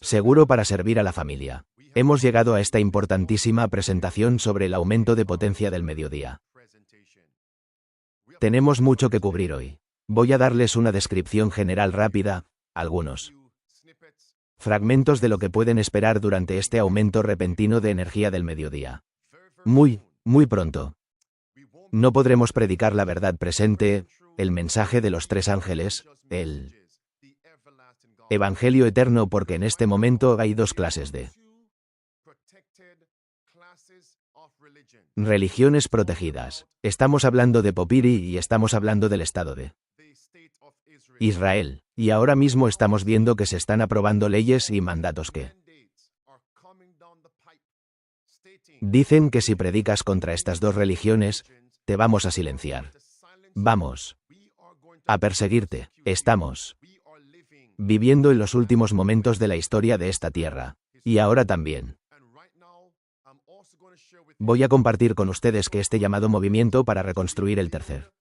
Seguro para servir a la familia. Hemos llegado a esta importantísima presentación sobre el aumento de potencia del mediodía. Tenemos mucho que cubrir hoy. Voy a darles una descripción general rápida, algunos fragmentos de lo que pueden esperar durante este aumento repentino de energía del mediodía. Muy pronto. No podremos predicar la verdad presente, el mensaje de los tres ángeles, el Evangelio eterno, porque en este momento hay dos clases de religiones protegidas. Estamos hablando de Popiri y estamos hablando del Estado de Israel. Y ahora mismo estamos viendo que se están aprobando leyes y mandatos que dicen que si predicas contra estas dos religiones, te vamos a silenciar. Vamos a perseguirte. Estamos viviendo en los últimos momentos de la historia de esta tierra. Y ahora también voy a compartir con ustedes que este llamado movimiento para reconstruir el tercer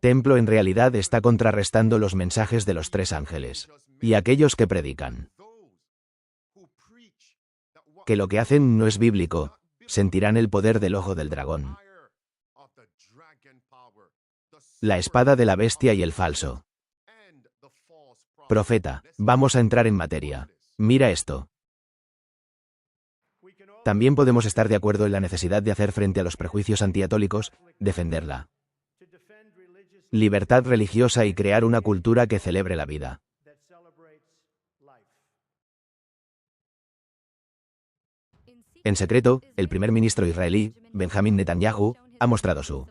templo en realidad está contrarrestando los mensajes de los tres ángeles. Y aquellos que predican que lo que hacen no es bíblico, sentirán el poder del ojo del dragón, la espada de la bestia y el falso profeta. Vamos a entrar en materia. Mira esto. También podemos estar de acuerdo en la necesidad de hacer frente a los prejuicios anticatólicos, defenderla libertad religiosa y crear una cultura que celebre la vida. En secreto, el primer ministro israelí, Benjamin Netanyahu, ha mostrado su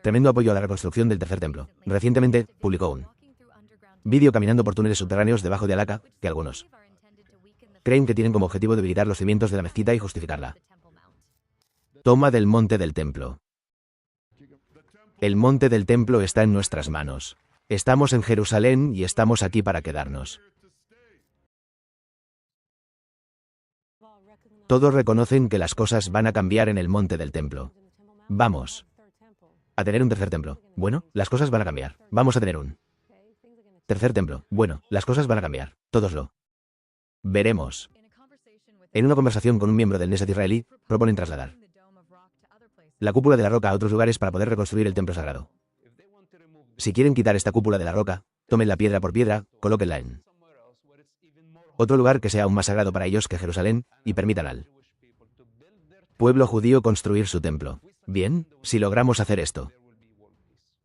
tremendo apoyo a la reconstrucción del tercer templo. Recientemente, publicó un vídeo caminando por túneles subterráneos debajo de Al-Aqsa, que algunos creen que tienen como objetivo debilitar los cimientos de la mezquita y justificarla. Toma del monte del templo. El monte del templo está en nuestras manos. Estamos en Jerusalén y estamos aquí para quedarnos. Todos reconocen que las cosas van a cambiar en el monte del templo. Vamos a tener un tercer templo. Bueno, las cosas van a cambiar. Vamos a tener un tercer templo. Bueno, las cosas van a cambiar. Todos lo veremos. En una conversación con un miembro del Knesset israelí, proponen trasladar la cúpula de la roca a otros lugares para poder reconstruir el templo sagrado. Si quieren quitar esta cúpula de la roca, tomenla piedra por piedra, colóquenla en otro lugar que sea aún más sagrado para ellos que Jerusalén, y permitan al pueblo judío construir su templo. Bien, si logramos hacer esto,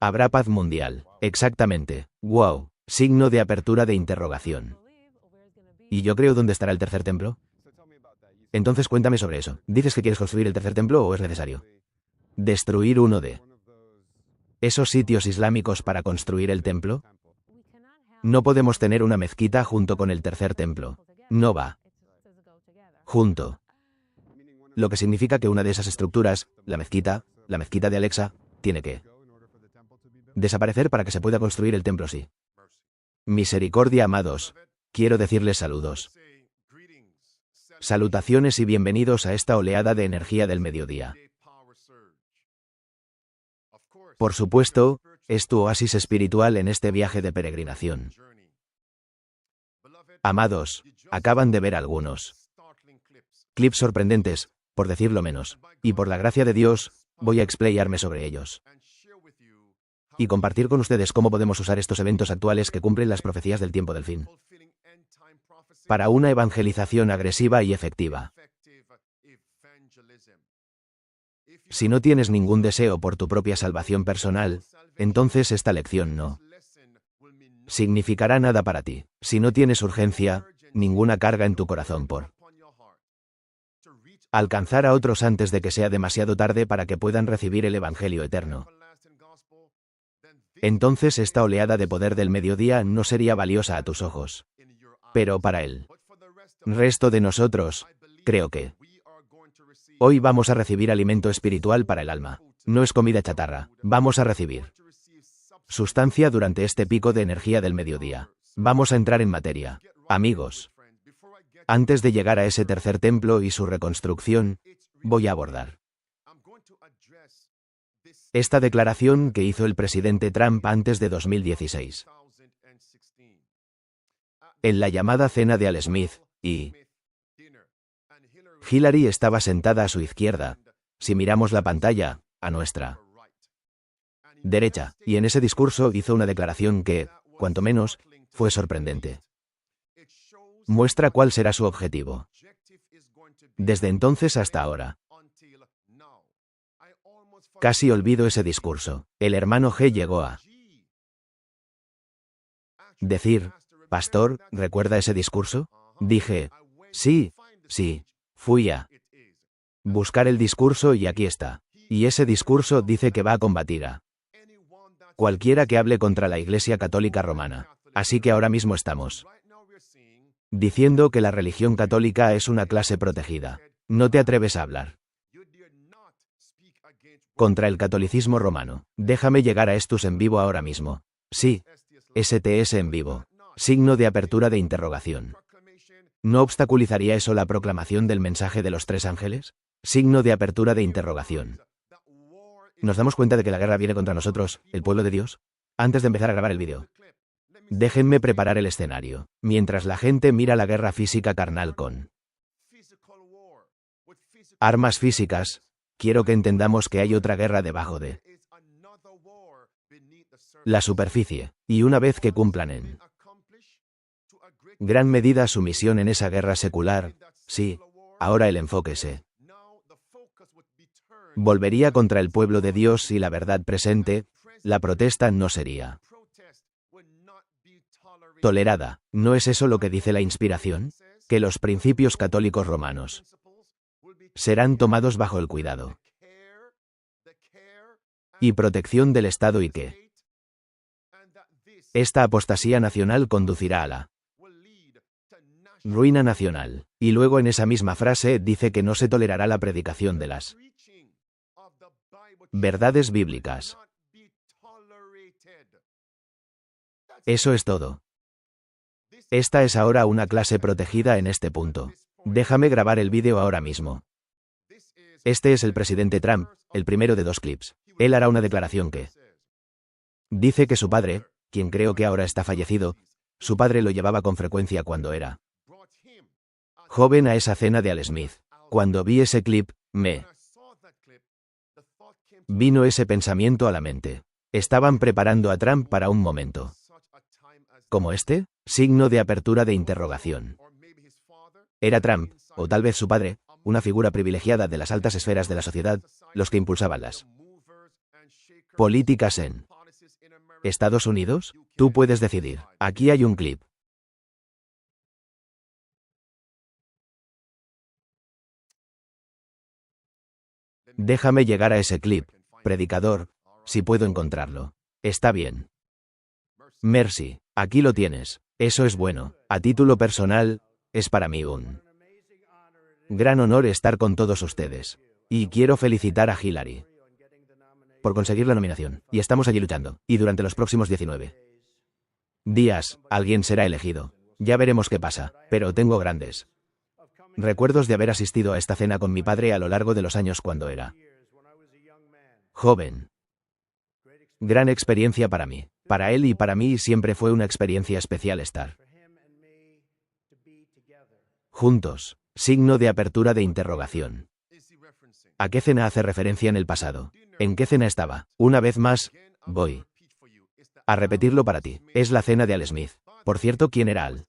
habrá paz mundial. Exactamente. Wow. Signo de apertura de interrogación. ¿Y yo creo dónde estará el tercer templo? Entonces cuéntame sobre eso. ¿Dices que quieres construir el tercer templo o es necesario destruir uno de esos sitios islámicos para construir el templo? No podemos tener una mezquita junto con el tercer templo. No va junto. Lo que significa que una de esas estructuras, la mezquita de Al-Aqsa, tiene que desaparecer para que se pueda construir el templo, sí. Misericordia, amados. Quiero decirles saludos. Salutaciones y bienvenidos a esta oleada de energía del mediodía. Por supuesto, es tu oasis espiritual en este viaje de peregrinación. Amados, acaban de ver algunos clips sorprendentes, por decirlo menos, y por la gracia de Dios, voy a explayarme sobre ellos y compartir con ustedes cómo podemos usar estos eventos actuales que cumplen las profecías del tiempo del fin para una evangelización agresiva y efectiva. Si no tienes ningún deseo por tu propia salvación personal, entonces esta lección no significará nada para ti. Si no tienes urgencia, ninguna carga en tu corazón por alcanzar a otros antes de que sea demasiado tarde para que puedan recibir el Evangelio eterno, entonces esta oleada de poder del mediodía no sería valiosa a tus ojos. Pero para el resto de nosotros, creo que hoy vamos a recibir alimento espiritual para el alma. No es comida chatarra. Vamos a recibir sustancia durante este pico de energía del mediodía. Vamos a entrar en materia. Amigos, antes de llegar a ese tercer templo y su reconstrucción, voy a abordar esta declaración que hizo el presidente Trump antes de 2016. en la llamada cena de Al Smith, y Hillary estaba sentada a su izquierda, si miramos la pantalla, a nuestra derecha, y en ese discurso hizo una declaración que, cuanto menos, fue sorprendente. Muestra cuál será su objetivo. Desde entonces hasta ahora. Casi olvido ese discurso. El hermano G llegó a decir, pastor, ¿recuerda ese discurso? Dije, sí, fui a buscar el discurso y aquí está. Y ese discurso dice que va a combatir a cualquiera que hable contra la Iglesia Católica Romana. Así que ahora mismo estamos diciendo que la religión católica es una clase protegida. No te atreves a hablar contra el catolicismo romano. Déjame llegar a estos en vivo ahora mismo. Sí, STS en vivo. Signo de apertura de interrogación. ¿No obstaculizaría eso la proclamación del mensaje de los 3 ángeles? Signo de apertura de interrogación. ¿Nos damos cuenta de que la guerra viene contra nosotros, el pueblo de Dios? Antes de empezar a grabar el vídeo, déjenme preparar el escenario. Mientras la gente mira la guerra física carnal con armas físicas, quiero que entendamos que hay otra guerra debajo de la superficie, y una vez que cumplan en gran medida su misión en esa guerra secular, sí, ahora el enfoque se volvería contra el pueblo de Dios y la verdad presente, la protesta no sería tolerada. ¿No es eso lo que dice la inspiración? Que los principios católicos romanos serán tomados bajo el cuidado y protección del Estado y que esta apostasía nacional conducirá a la ruina nacional. Y luego en esa misma frase dice que no se tolerará la predicación de las verdades bíblicas. Eso es todo. Esta es ahora una clase protegida en este punto. Déjame grabar el vídeo ahora mismo. Este es el presidente Trump, el primero de 2 clips. Él hará una declaración que dice que su padre, quien creo que ahora está fallecido, su padre lo llevaba con frecuencia cuando era joven a esa cena de Al Smith. Cuando vi ese clip, me vino ese pensamiento a la mente. Estaban preparando a Trump para un momento como este, signo de apertura de interrogación. Era Trump, o tal vez su padre, una figura privilegiada de las altas esferas de la sociedad, los que impulsaban las políticas en Estados Unidos. Tú puedes decidir. Aquí hay un clip. Déjame llegar a ese clip, predicador, si puedo encontrarlo. Está bien. Mercy, aquí lo tienes. Eso es bueno. A título personal, es para mí un gran honor estar con todos ustedes. Y quiero felicitar a Hillary por conseguir la nominación. Y estamos allí luchando. Y durante los próximos 19 días, alguien será elegido. Ya veremos qué pasa. Pero tengo grandes recuerdos de haber asistido a esta cena con mi padre a lo largo de los años cuando era joven. Gran experiencia para mí. Para él y para mí siempre fue una experiencia especial estar juntos. Signo de apertura de interrogación. ¿A qué cena hace referencia en el pasado? ¿En qué cena estaba? Una vez más, voy a repetirlo para ti. Es la cena de Al Smith. Por cierto, ¿quién era Al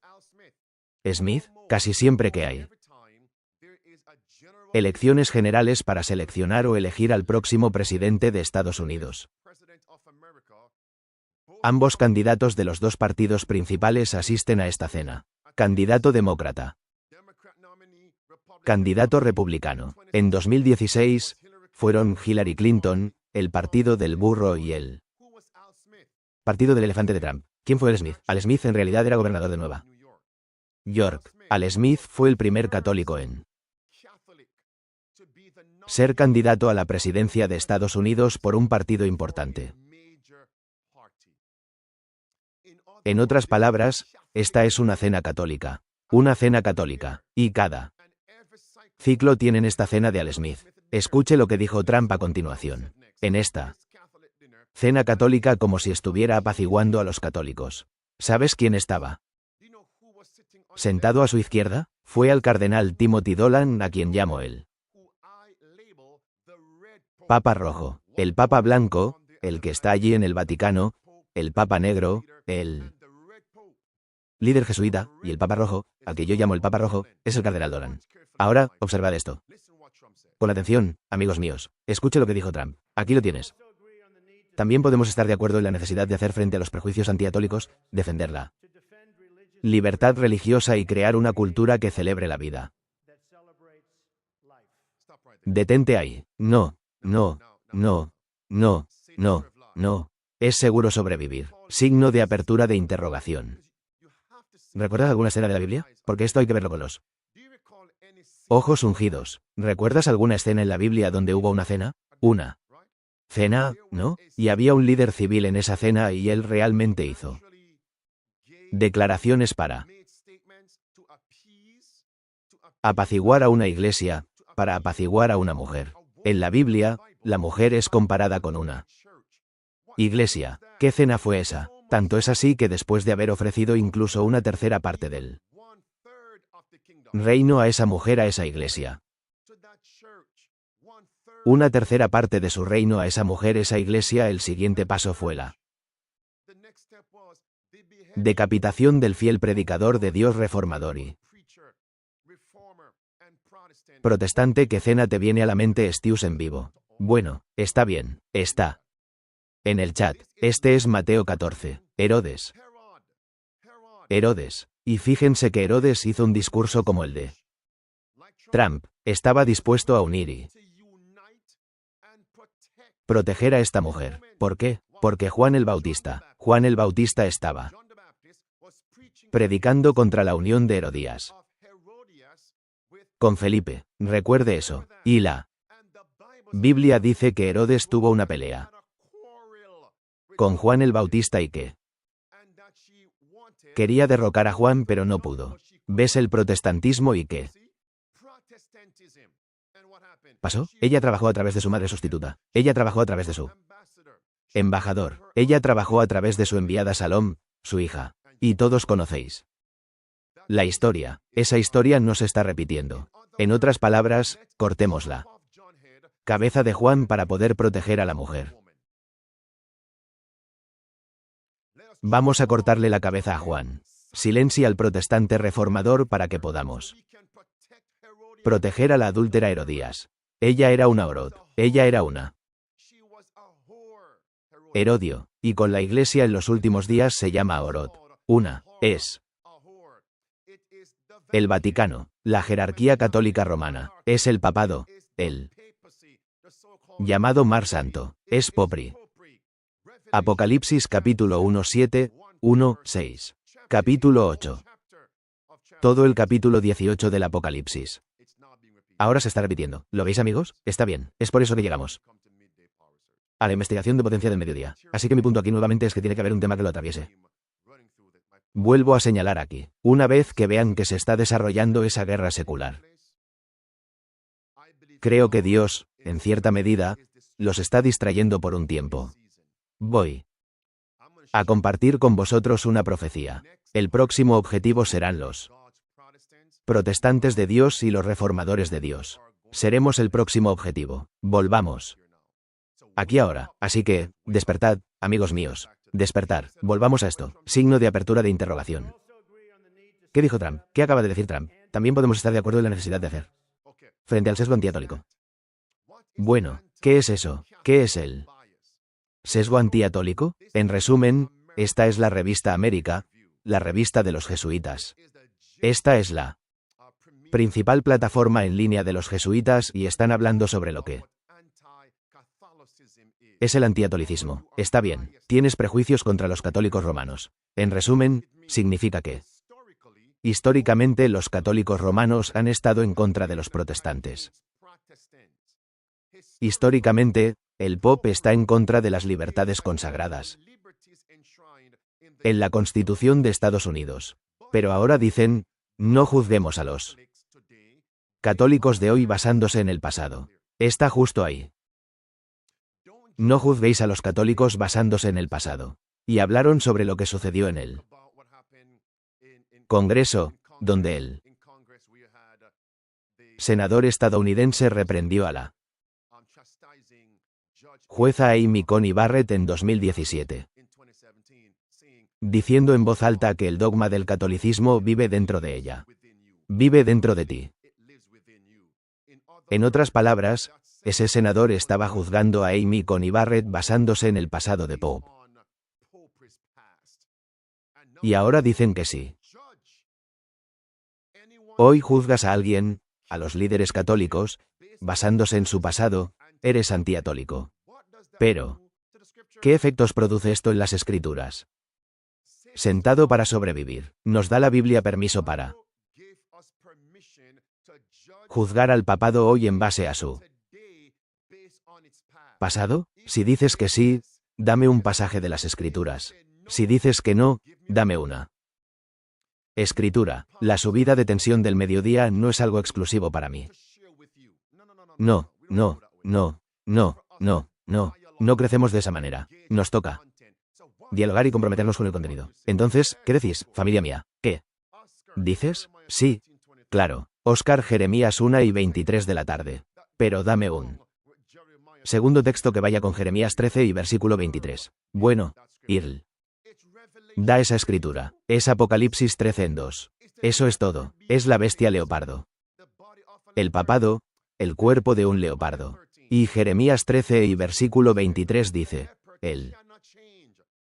Smith? Casi siempre que hay elecciones generales para seleccionar o elegir al próximo presidente de Estados Unidos, ambos candidatos de los 2 partidos principales asisten a esta cena. Candidato demócrata. Candidato republicano. En 2016, fueron Hillary Clinton, el partido del burro y el partido del elefante de Trump. ¿Quién fue Al Smith? Al Smith en realidad era gobernador de Nueva York. Al Smith fue el primer católico en ser candidato a la presidencia de Estados Unidos por un partido importante. En otras palabras, esta es una cena católica. Una cena católica. Y cada ciclo tienen esta cena de Al Smith. Escuche lo que dijo Trump a continuación. En esta cena católica como si estuviera apaciguando a los católicos. ¿Sabes quién estaba Sentado a su izquierda, fue al cardenal Timothy Dolan, a quien llamo el Papa Rojo, el Papa Blanco, el que está allí en el Vaticano, el Papa Negro, el líder jesuita, y el Papa Rojo, al que yo llamo el Papa Rojo, es el cardenal Dolan. Ahora, observad esto. Con atención, amigos míos, escuche lo que dijo Trump. Aquí lo tienes. También podemos estar de acuerdo en la necesidad de hacer frente a los prejuicios anticatólicos, defender la libertad religiosa y crear una cultura que celebre la vida. Detente ahí. No, no, no, no, no, no. Es seguro sobrevivir. Signo de apertura de interrogación. ¿Recuerdas alguna escena de la Biblia? Porque esto hay que verlo con los ojos ungidos. ¿Recuerdas alguna escena en la Biblia donde hubo una cena? Una cena, ¿no? Y había un líder civil en esa cena y él realmente hizo declaraciones para apaciguar a una iglesia, para apaciguar a una mujer. En la Biblia, la mujer es comparada con una iglesia. ¿Qué cena fue esa? Tanto es así que después de haber ofrecido incluso una tercera parte del reino a esa mujer, a esa iglesia, una tercera parte de su reino a esa mujer, esa iglesia, el siguiente paso fue la decapitación del fiel predicador de Dios reformador y protestante. ¿Qué cena te viene a la mente, Steus, en vivo? Bueno, está bien, está en el chat. Este es Mateo 14. Herodes. Y fíjense que Herodes hizo un discurso como el de Trump. Estaba dispuesto a unir y proteger a esta mujer. ¿Por qué? Porque Juan el Bautista estaba predicando contra la unión de Herodías con Felipe. Recuerde eso. Y la Biblia dice que Herodes tuvo una pelea con Juan el Bautista y que quería derrocar a Juan pero no pudo. ¿Ves el protestantismo y qué pasó? Ella trabajó a través de su madre sustituta. Ella trabajó a través de su embajador. Ella trabajó a través de su enviada Salom, su hija. Y todos conocéis la historia. Esa historia no se está repitiendo. En otras palabras, cortemos la cabeza de Juan para poder proteger a la mujer. Vamos a cortarle la cabeza a Juan. Silencia al protestante reformador para que podamos proteger a la adúltera Herodías. Ella era una Orod. Ella era una Herodio. Y con la iglesia en los últimos días se llama Orod. Una es el Vaticano, la jerarquía católica romana, es el papado, el llamado Mar Santo, es Popri. Apocalipsis capítulo 1, 7, 1, 6. Capítulo 8. Todo el capítulo 18 del Apocalipsis. Ahora se está repitiendo. ¿Lo veis, amigos? Está bien. Es por eso que llegamos a la investigación de potencia del mediodía. Así que mi punto aquí nuevamente es que tiene que haber un tema que lo atraviese. Vuelvo a señalar aquí, una vez que vean que se está desarrollando esa guerra secular. Creo que Dios, en cierta medida, los está distrayendo por un tiempo. Voy a compartir con vosotros una profecía. El próximo objetivo serán los protestantes de Dios y los reformadores de Dios. Seremos el próximo objetivo. Volvamos aquí ahora. Así que, despertad, amigos míos. Despertar. Volvamos a esto. Signo de apertura de interrogación. ¿Qué dijo Trump? ¿Qué acaba de decir Trump? También podemos estar de acuerdo en la necesidad de hacer frente al sesgo anticatólico. Bueno, ¿qué es eso? ¿Qué es el sesgo anticatólico? En resumen, esta es la revista América, la revista de los jesuitas. Esta es la principal plataforma en línea de los jesuitas y están hablando sobre lo que es el anticatolicismo. Está bien, tienes prejuicios contra los católicos romanos. En resumen, significa que históricamente los católicos romanos han estado en contra de los protestantes. Históricamente, el Pop está en contra de las libertades consagradas en la Constitución de Estados Unidos. Pero ahora dicen, no juzguemos a los católicos de hoy basándose en el pasado. Está justo ahí. No juzguéis a los católicos basándose en el pasado. Y hablaron sobre lo que sucedió en el Congreso, donde el senador estadounidense reprendió a la jueza Amy Coney Barrett en 2017, diciendo en voz alta que el dogma del catolicismo vive dentro de ella. Vive dentro de ti. En otras palabras, ese senador estaba juzgando a Amy Coney Barrett basándose en el pasado de Pope. Y ahora dicen que sí. Hoy juzgas a alguien, a los líderes católicos, basándose en su pasado, eres anticatólico. Pero, ¿qué efectos produce esto en las Escrituras? Sentado para sobrevivir, nos da la Biblia permiso para juzgar al papado hoy en base a su pasado. Si dices que sí, dame un pasaje de las Escrituras. Si dices que no, dame una escritura. La subida de tensión del mediodía no es algo exclusivo para mí. No, no, no, no, no, no. No crecemos de esa manera. Nos toca dialogar y comprometernos con el contenido. Entonces, ¿qué decís, familia mía? ¿Qué dices? Sí, claro. Oscar, Jeremías 1:23 de la tarde. Pero dame un segundo texto que vaya con Jeremías 13 y versículo 23. Bueno, Irl. Da esa escritura. Es Apocalipsis 13:2. Eso es todo. Es la bestia leopardo. El papado, el cuerpo de un leopardo. Y Jeremías 13 y versículo 23 dice, el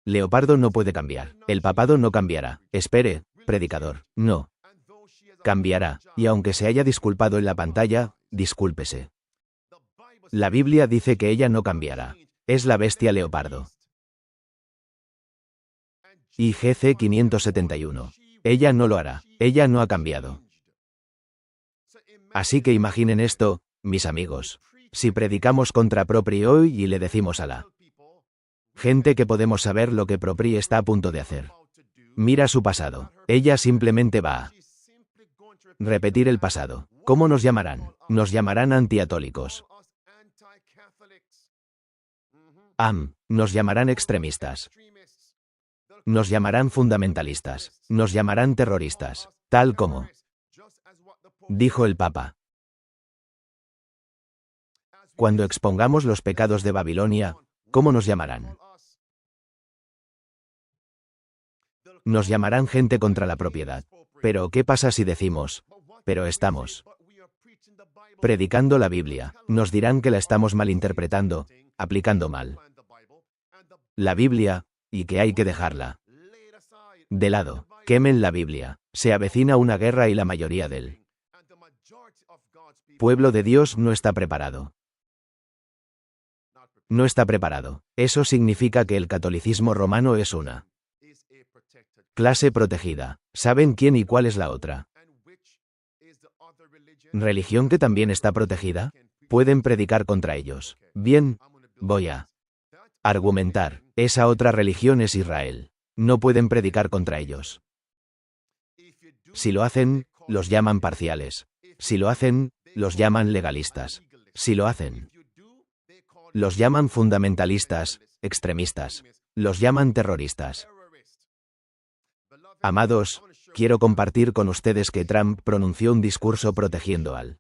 leopardo no puede cambiar. El papado no cambiará. Espere, predicador. No. Cambiará. Y aunque se haya disculpado en la pantalla, discúlpese. La Biblia dice que ella no cambiará. Es la bestia leopardo. Y GC 571. Ella no lo hará. Ella no ha cambiado. Así que imaginen esto, mis amigos. Si predicamos contra Propri hoy y le decimos a la gente que podemos saber lo que Propri está a punto de hacer. Mira su pasado. Ella simplemente va a repetir el pasado. ¿Cómo nos llamarán? Nos llamarán anticatólicos. Nos llamarán extremistas. Nos llamarán fundamentalistas. Nos llamarán terroristas. Tal como dijo el Papa. Cuando expongamos los pecados de Babilonia, ¿cómo nos llamarán? Nos llamarán gente contra la propiedad. Pero ¿qué pasa si decimos, pero estamos predicando la Biblia? Nos dirán que la estamos malinterpretando, aplicando mal la Biblia, y que hay que dejarla de lado. Quemen la Biblia. Se avecina una guerra y la mayoría del pueblo de Dios no está preparado. No está preparado. Eso significa que el catolicismo romano es una clase protegida. ¿Saben quién y cuál es la otra religión que también está protegida? Pueden predicar contra ellos. Bien, voy a argumentar. Esa otra religión es Israel. No pueden predicar contra ellos. Si lo hacen, los llaman parciales. Si lo hacen, los llaman legalistas. Si lo hacen, los llaman fundamentalistas, extremistas. Los llaman terroristas. Amados, quiero compartir con ustedes que Trump pronunció un discurso protegiendo al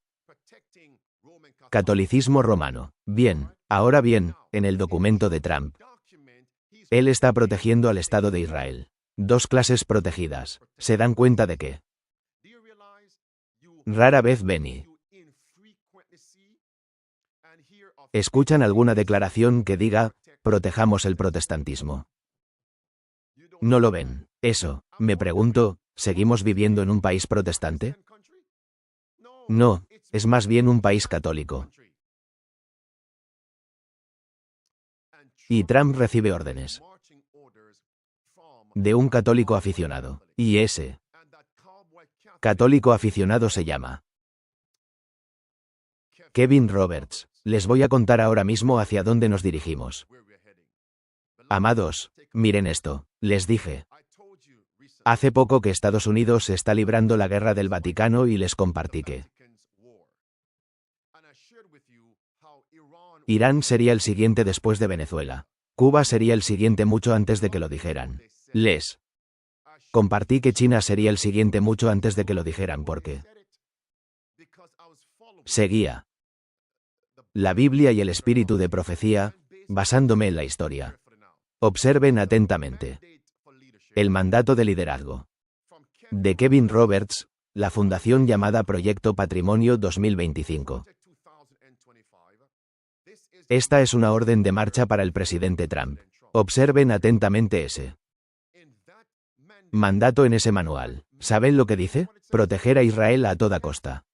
catolicismo romano. Bien, ahora bien, en el documento de Trump, él está protegiendo al Estado de Israel. Dos clases protegidas. ¿Se dan cuenta de qué? Rara vez ven y escuchan alguna declaración que diga, protejamos el protestantismo. No lo ven. Eso, me pregunto, ¿seguimos viviendo en un país protestante? No, es más bien un país católico. Y Trump recibe órdenes de un católico aficionado. Y ese católico aficionado se llama Kevin Roberts. Les voy a contar ahora mismo hacia dónde nos dirigimos. Amados, miren esto. Les dije hace poco que Estados Unidos está librando la guerra del Vaticano y les compartí que Irán sería el siguiente después de Venezuela. Cuba sería el siguiente mucho antes de que lo dijeran. Les Compartí que China sería el siguiente mucho antes de que lo dijeran porque seguía la Biblia y el espíritu de profecía, basándome en la historia. Observen atentamente. El mandato de liderazgo. De Kevin Roberts, la fundación llamada Proyecto Patrimonio 2025. Esta es una orden de marcha para el presidente Trump. Observen atentamente ese mandato en ese manual. ¿Saben lo que dice? Proteger a Israel a toda costa.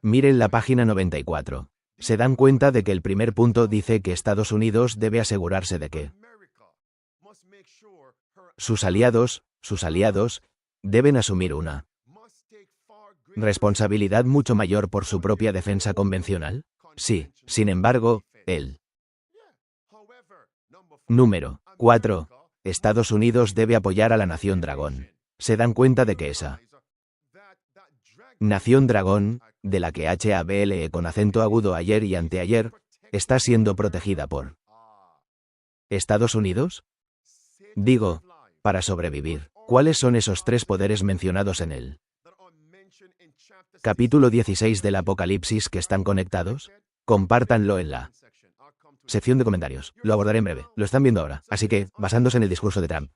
Miren la página 94. Se dan cuenta de que el primer punto dice que Estados Unidos debe asegurarse de que sus aliados, deben asumir una responsabilidad mucho mayor por su propia defensa convencional. Sí, sin embargo, el número 4. Estados Unidos debe apoyar a la nación dragón. Se dan cuenta de que esa nación dragón, de la que HABLE con acento agudo ayer y anteayer, está siendo protegida por ¿Estados Unidos? Digo, para sobrevivir. ¿Cuáles son esos tres poderes mencionados en el capítulo 16 del Apocalipsis que están conectados? Compártanlo en la sección de comentarios. Lo abordaré en breve. Lo están viendo ahora. Así que, basándose en el discurso de Trump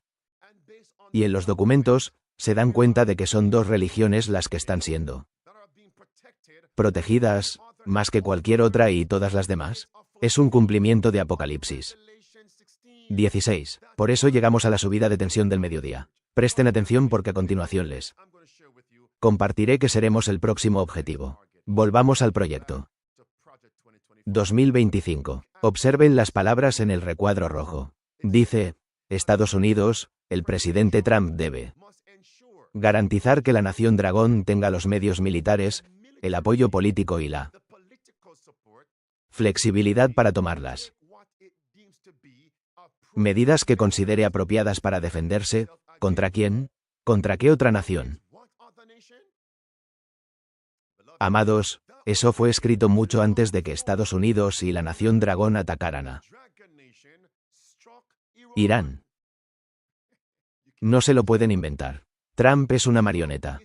y en los documentos, se dan cuenta de que son dos religiones las que están siendo protegidas, más que cualquier otra y todas las demás. Es un cumplimiento de Apocalipsis 16. Por eso llegamos a la subida de tensión del mediodía. Presten atención porque a continuación les compartiré que seremos el próximo objetivo. Volvamos al proyecto 2025. Observen las palabras en el recuadro rojo. Dice, Estados Unidos, el presidente Trump debe garantizar que la nación dragón tenga los medios militares, el apoyo político y la flexibilidad para tomarlas medidas que considere apropiadas para defenderse. ¿Contra quién? ¿Contra qué otra nación? Amados, eso fue escrito mucho antes de que Estados Unidos y la nación dragón atacaran a Irán. No se lo pueden inventar. Trump es una marioneta.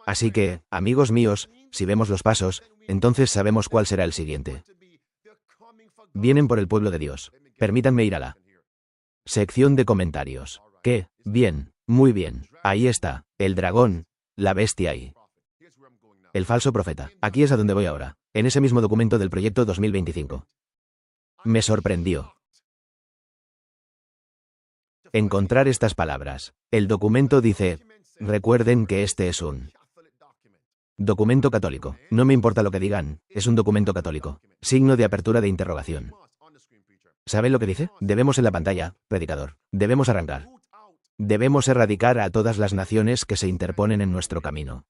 Así que, amigos míos, si vemos los pasos, entonces sabemos cuál será el siguiente. Vienen por el pueblo de Dios. Permítanme ir a la sección de comentarios. ¿Qué? Bien, muy bien. Ahí está, el dragón, la bestia y el falso profeta. Aquí es a donde voy ahora, en ese mismo documento del proyecto 2025. Me sorprendió encontrar estas palabras. El documento dice, recuerden que este es un documento católico. No me importa lo que digan, es un documento católico. Signo de apertura de interrogación. ¿Saben lo que dice? Debemos en la pantalla, predicador. Debemos arrancar. Debemos erradicar a todas las naciones que se interponen en nuestro camino.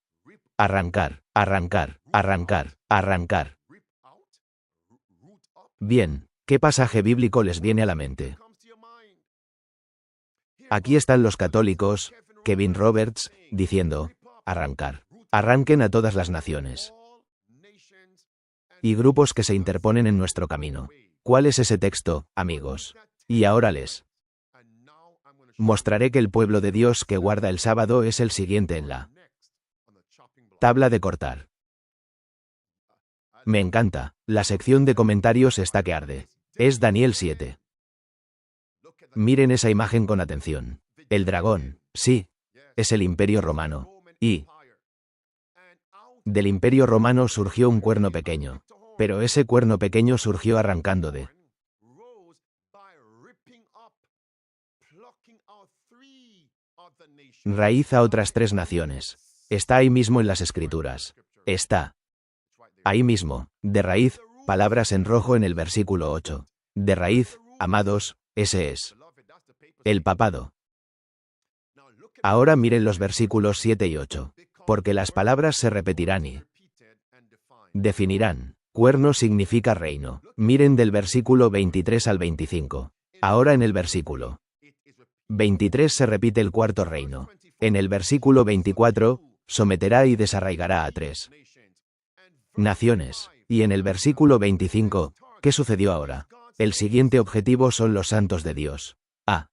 Arrancar, arrancar, arrancar, arrancar. Bien, ¿qué pasaje bíblico les viene a la mente? Aquí están los católicos, Kevin Roberts, diciendo, arrancar. Arranquen a todas las naciones y grupos que se interponen en nuestro camino. ¿Cuál es ese texto, amigos? Y ahora les mostraré que el pueblo de Dios que guarda el sábado es el siguiente en la tabla de cortar. Me encanta, la sección de comentarios está que arde. Es Daniel 7. Miren esa imagen con atención. El dragón, sí, es el Imperio Romano. Y del Imperio Romano surgió un cuerno pequeño, pero ese cuerno pequeño surgió arrancando de raíz a otras tres naciones. Está ahí mismo en las Escrituras. Está ahí mismo, de raíz, palabras en rojo en el versículo 8. De raíz, amados, ese es el papado. Ahora miren los versículos 7 y 8. Porque las palabras se repetirán y definirán. Cuerno significa reino. Miren del versículo 23 al 25. Ahora en el versículo 23 se repite el cuarto reino. En el versículo 24, someterá y desarraigará a tres naciones. Y en el versículo 25, ¿qué sucedió ahora? El siguiente objetivo son los santos de Dios. A.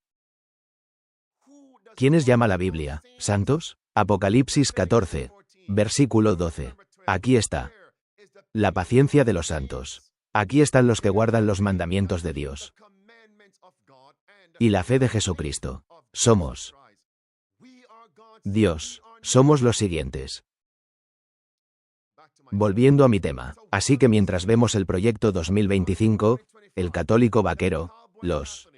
¿Quiénes llama la Biblia santos? Apocalipsis 14, versículo 12. Aquí está. La paciencia de los santos. Aquí están los que guardan los mandamientos de Dios. Y la fe de Jesucristo. Somos Dios. Somos los siguientes. Volviendo a mi tema. Así que mientras vemos el proyecto 2025, el católico vaquero, los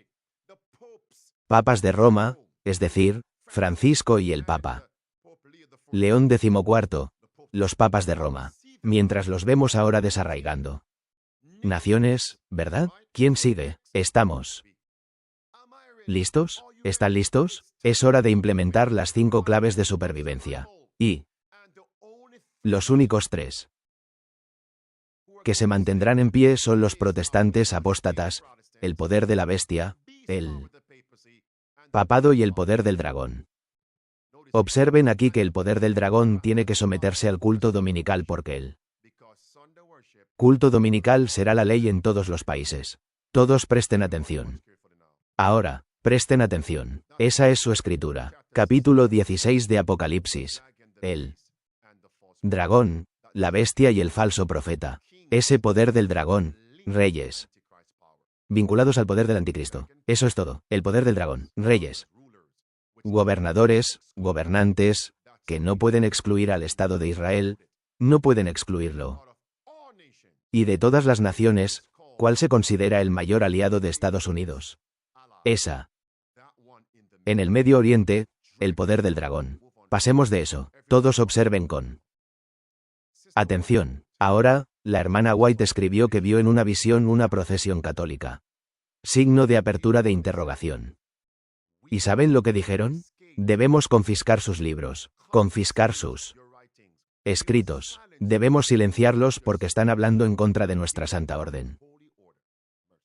papas de Roma, es decir, Francisco y el Papa León XIV, los papas de Roma, mientras los vemos ahora desarraigando. Naciones, ¿verdad? ¿Quién sigue? ¿Estamos listos? ¿Están listos? Es hora de implementar las 5 claves de supervivencia. Y los únicos 3 que se mantendrán en pie son los protestantes apóstatas, el poder de la bestia, el papado y el poder del dragón. Observen aquí que el poder del dragón tiene que someterse al culto dominical porque el culto dominical será la ley en todos los países. Todos presten atención. Ahora, presten atención. Esa es su escritura. Capítulo 16 de Apocalipsis. El dragón, la bestia y el falso profeta. Ese poder del dragón, reyes, vinculados al poder del anticristo. Eso es todo. El poder del dragón, reyes, gobernadores, gobernantes, que no pueden excluir al Estado de Israel, no pueden excluirlo. Y de todas las naciones, ¿cuál se considera el mayor aliado de Estados Unidos? Esa. En el Medio Oriente, el poder del dragón. Pasemos de eso. Todos observen con atención. Ahora, la hermana White escribió que vio en una visión una procesión católica. Signo de apertura de interrogación. ¿Y saben lo que dijeron? Debemos confiscar sus libros, confiscar sus escritos. Debemos silenciarlos porque están hablando en contra de nuestra santa orden.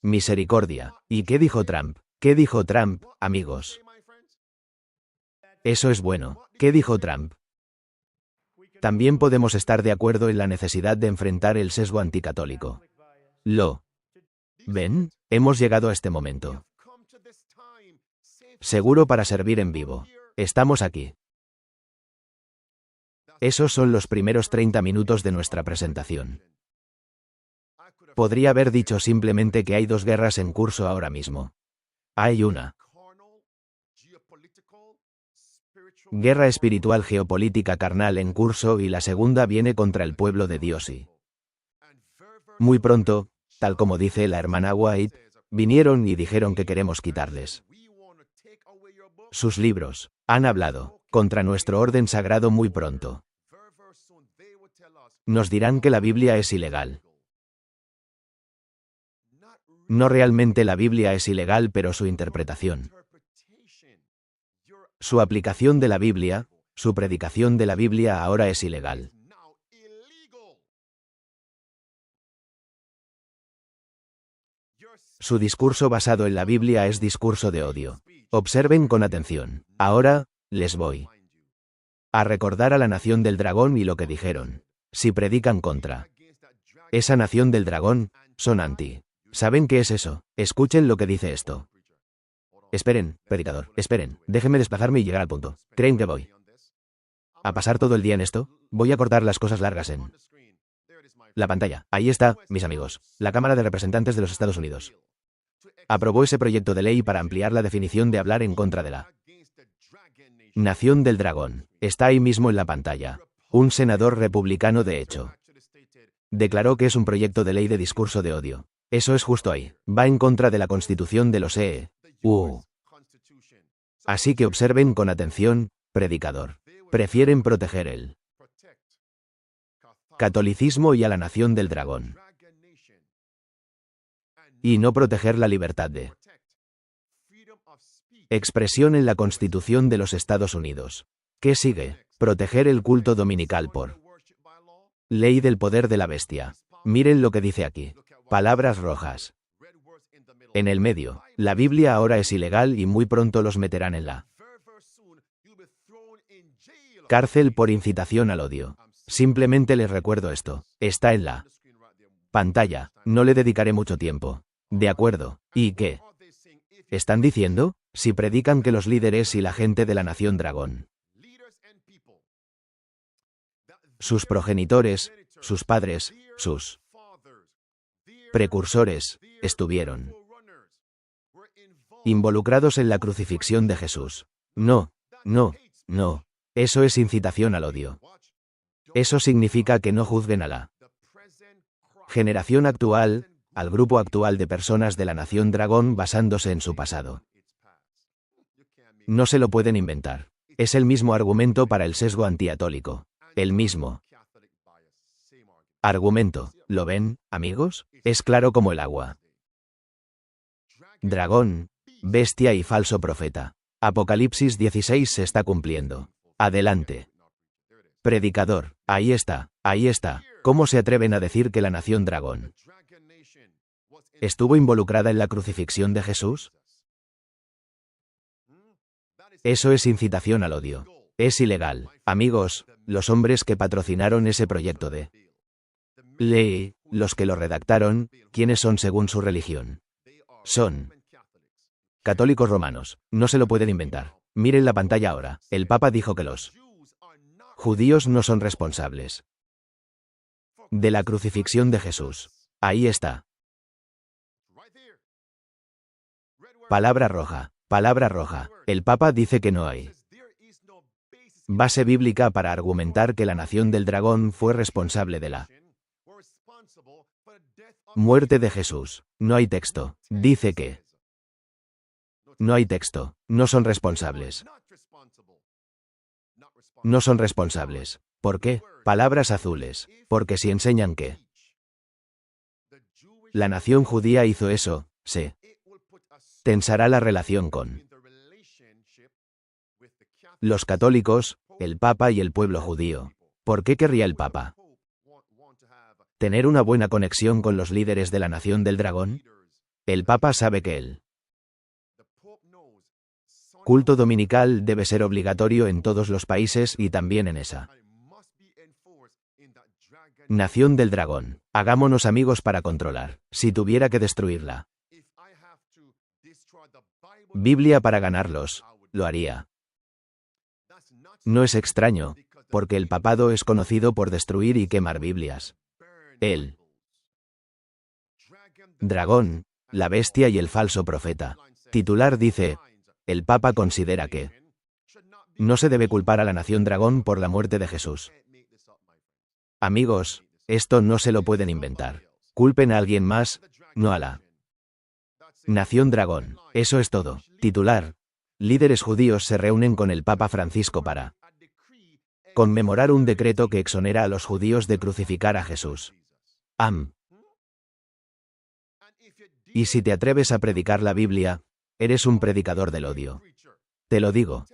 Misericordia. ¿Y qué dijo Trump? ¿Qué dijo Trump, amigos? Eso es bueno. ¿Qué dijo Trump? También podemos estar de acuerdo en la necesidad de enfrentar el sesgo anticatólico. ¿Lo ven? Hemos llegado a este momento. Seguro para servir en vivo. Estamos aquí. Esos son los primeros 30 minutos de nuestra presentación. Podría haber dicho simplemente que hay 2 guerras en curso ahora mismo. Hay una guerra espiritual geopolítica carnal en curso y la segunda viene contra el pueblo de Dios y muy pronto, tal como dice la hermana White, vinieron y dijeron que queremos quitarles sus libros. Han hablado contra nuestro orden sagrado muy pronto. Nos dirán que la Biblia es ilegal. No realmente la Biblia es ilegal, pero su interpretación, su aplicación de la Biblia, su predicación de la Biblia ahora es ilegal. Su discurso basado en la Biblia es discurso de odio. Observen con atención. Ahora, les voy a recordar a la nación del dragón y lo que dijeron. Si predican contra esa nación del dragón, son anti. ¿Saben qué es eso? Escuchen lo que dice esto. Esperen, predicador, esperen, déjenme desplazarme y llegar al punto. ¿Creen que voy a pasar todo el día en esto? Voy a cortar las cosas largas en la pantalla. Ahí está, mis amigos, la Cámara de Representantes de los Estados Unidos. Aprobó ese proyecto de ley para ampliar la definición de hablar en contra de la nación del dragón. Está ahí mismo en la pantalla. Un senador republicano, de hecho, declaró que es un proyecto de ley de discurso de odio. Eso es justo ahí. Va en contra de la Constitución de los EU. Así que observen con atención, predicador. Prefieren proteger el catolicismo y a la nación del dragón. Y no proteger la libertad de expresión en la Constitución de los Estados Unidos. ¿Qué sigue? Proteger el culto dominical por ley del poder de la bestia. Miren lo que dice aquí. Palabras rojas. En el medio, la Biblia ahora es ilegal y muy pronto los meterán en la cárcel por incitación al odio. Simplemente les recuerdo esto. Está en la pantalla. No le dedicaré mucho tiempo. De acuerdo. ¿Y qué están diciendo? Si predican que los líderes y la gente de la nación dragón, sus progenitores, sus padres, sus precursores, estuvieron involucrados en la crucifixión de Jesús. No, no, no. Eso es incitación al odio. Eso significa que no juzguen a la generación actual, al grupo actual de personas de la nación dragón basándose en su pasado. No se lo pueden inventar. Es el mismo argumento para el sesgo anticatólico. El mismo argumento. ¿Lo ven, amigos? Es claro como el agua. Dragón, bestia y falso profeta. Apocalipsis 16 se está cumpliendo. Adelante. Predicador, ahí está, ahí está. ¿Cómo se atreven a decir que la nación dragón estuvo involucrada en la crucifixión de Jesús? Eso es incitación al odio. Es ilegal. Amigos, los hombres que patrocinaron ese proyecto de ley, los que lo redactaron, ¿quiénes son según su religión? Son católicos romanos. No se lo pueden inventar. Miren la pantalla ahora. El Papa dijo que los judíos no son responsables de la crucifixión de Jesús. Ahí está. Palabra roja. Palabra roja. El Papa dice que no hay base bíblica para argumentar que la nación del dragón fue responsable de la muerte de Jesús. No hay texto. Dice que no hay texto. No son responsables. No son responsables. ¿Por qué? Palabras azules. Porque si enseñan que la nación judía hizo eso, se tensará la relación con los católicos, el Papa y el pueblo judío. ¿Por qué querría el Papa tener una buena conexión con los líderes de la nación del dragón? El Papa sabe que el culto dominical debe ser obligatorio en todos los países y también en esa nación del dragón. Hagámonos amigos para controlar. Si tuviera que destruirla Biblia para ganarlos, lo haría. No es extraño, porque el papado es conocido por destruir y quemar Biblias. El dragón, la bestia y el falso profeta. Titular dice, el Papa considera que no se debe culpar a la nación dragón por la muerte de Jesús. Amigos, esto no se lo pueden inventar. Culpen a alguien más, no a la nación dragón. Eso es todo. Titular. Líderes judíos se reúnen con el Papa Francisco para conmemorar un decreto que exonera a los judíos de crucificar a Jesús. Y si te atreves a predicar la Biblia, eres un predicador del odio. Te lo digo,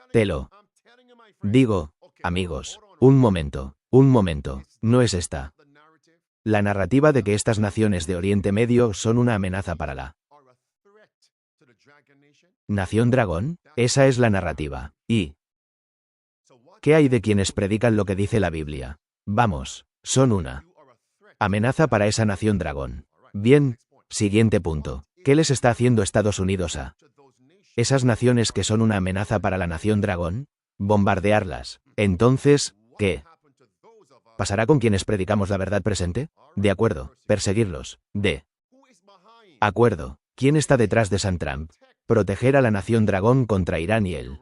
digo, amigos, un momento, no es esta la narrativa de que estas naciones de Oriente Medio son una amenaza para la nación dragón. Esa es la narrativa. ¿Y qué hay de quienes predican lo que dice la Biblia? Vamos, son una amenaza para esa nación dragón. Bien, siguiente punto. ¿Qué les está haciendo Estados Unidos a esas naciones que son una amenaza para la nación dragón? Bombardearlas. Entonces, ¿qué pasará con quienes predicamos la verdad presente? De acuerdo, perseguirlos. De acuerdo. ¿Quién está detrás de San Trump? Proteger a la nación dragón contra Irán y el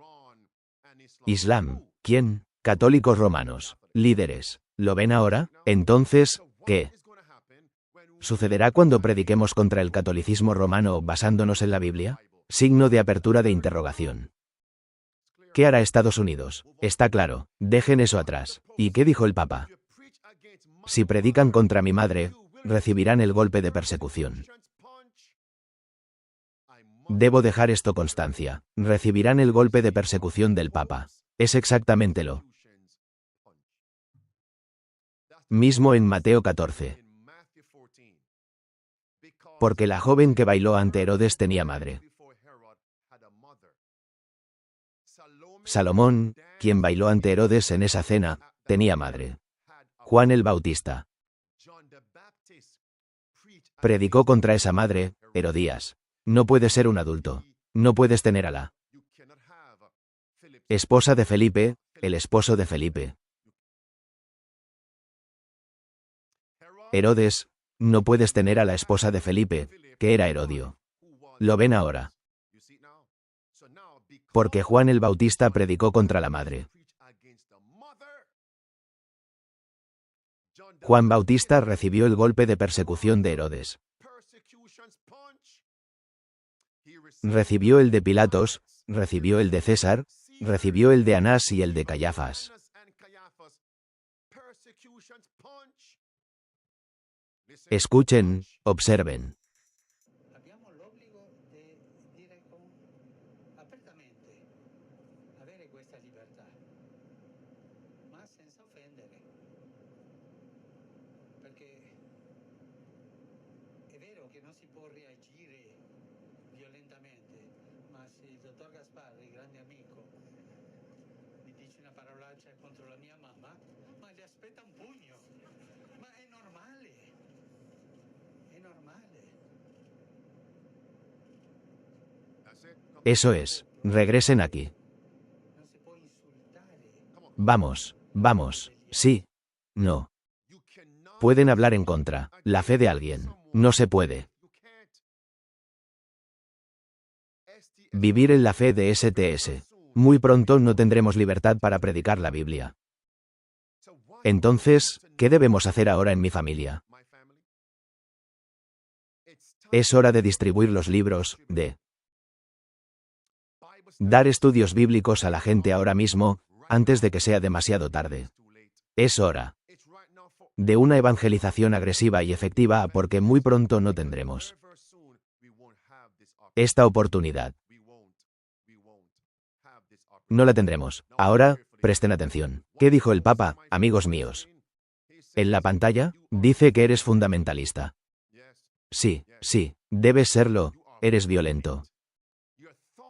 Islam. ¿Quién? Católicos romanos. Líderes. ¿Lo ven ahora? Entonces, ¿qué sucederá cuando prediquemos contra el catolicismo romano basándonos en la Biblia? Signo de apertura de interrogación. ¿Qué hará Estados Unidos? Está claro. Dejen eso atrás. ¿Y qué dijo el Papa? Si predican contra mi madre, recibirán el golpe de persecución. Debo dejar esto constancia. Recibirán el golpe de persecución del Papa. Es exactamente lo mismo en Mateo 14. Porque la joven que bailó ante Herodes tenía madre. Salomón, quien bailó ante Herodes en esa cena, tenía madre. Juan el Bautista predicó contra esa madre, Herodías. No puedes ser un adulto. No puedes tener a la esposa de Felipe, el esposo de Felipe. Herodes. No puedes tener a la esposa de Felipe, que era Herodio. ¿Lo ven ahora? Porque Juan el Bautista predicó contra la madre. Juan Bautista recibió el golpe de persecución de Herodes. Recibió el de Pilatos, recibió el de César, recibió el de Anás y el de Caifás. Escuchen, observen. Abbiamo l'obbligo di dire apertamente, avere questa libertà, ma senza offendere. Perché è vero che non si può reagire violentamente, ma se il dottor Gasparri, grande amico, mi dice una parolaccia contro la mia mamma, ma gli aspetta un pugno. Ma è normale. È normale. Eso es. Regresen aquí. Non si può insultare. Vamos, vamos. Sí. No. Pueden hablar en contra. La fe de alguien. No se puede. Vivir en la fe de STS. Muy pronto no tendremos libertad para predicar la Biblia. Entonces, ¿qué debemos hacer ahora en mi familia? Es hora de distribuir los libros, de dar estudios bíblicos a la gente ahora mismo, antes de que sea demasiado tarde. Es hora de una evangelización agresiva y efectiva porque muy pronto no tendremos esta oportunidad. No la tendremos. Ahora, presten atención. ¿Qué dijo el Papa, amigos míos? En la pantalla, dice que eres fundamentalista. Sí, sí, debes serlo, eres violento.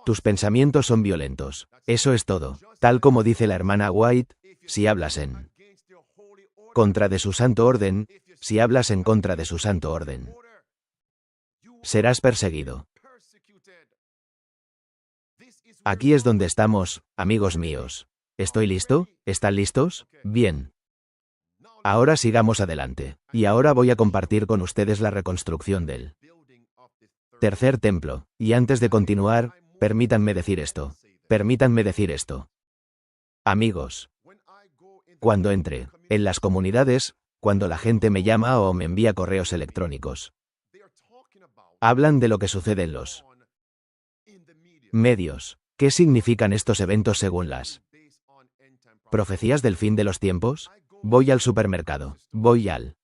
Tus pensamientos son violentos. Eso es todo. Tal como dice la hermana White, si hablas en contra de su santo orden, si hablas en contra de su santo orden, serás perseguido. Aquí es donde estamos, amigos míos. ¿Estoy listo? ¿Están listos? Bien. Ahora sigamos adelante. Y ahora voy a compartir con ustedes la reconstrucción del tercer templo. Y antes de continuar, permítanme decir esto. Permítanme decir esto. Amigos, cuando entre en las comunidades, cuando la gente me llama o me envía correos electrónicos, hablan de lo que sucede en los medios. ¿Qué significan estos eventos según las profecías del fin de los tiempos? Voy al supermercado, voy al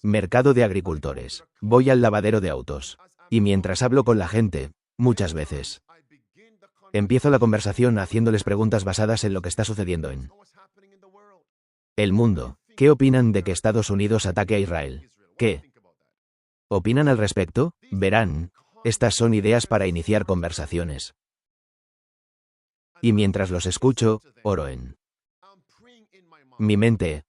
mercado de agricultores, voy al lavadero de autos, y mientras hablo con la gente, muchas veces empiezo la conversación haciéndoles preguntas basadas en lo que está sucediendo en el mundo. ¿Qué opinan de que Estados Unidos ataque a Israel? ¿Qué opinan al respecto? Verán, estas son ideas para iniciar conversaciones. Y mientras los escucho, oro en mi mente.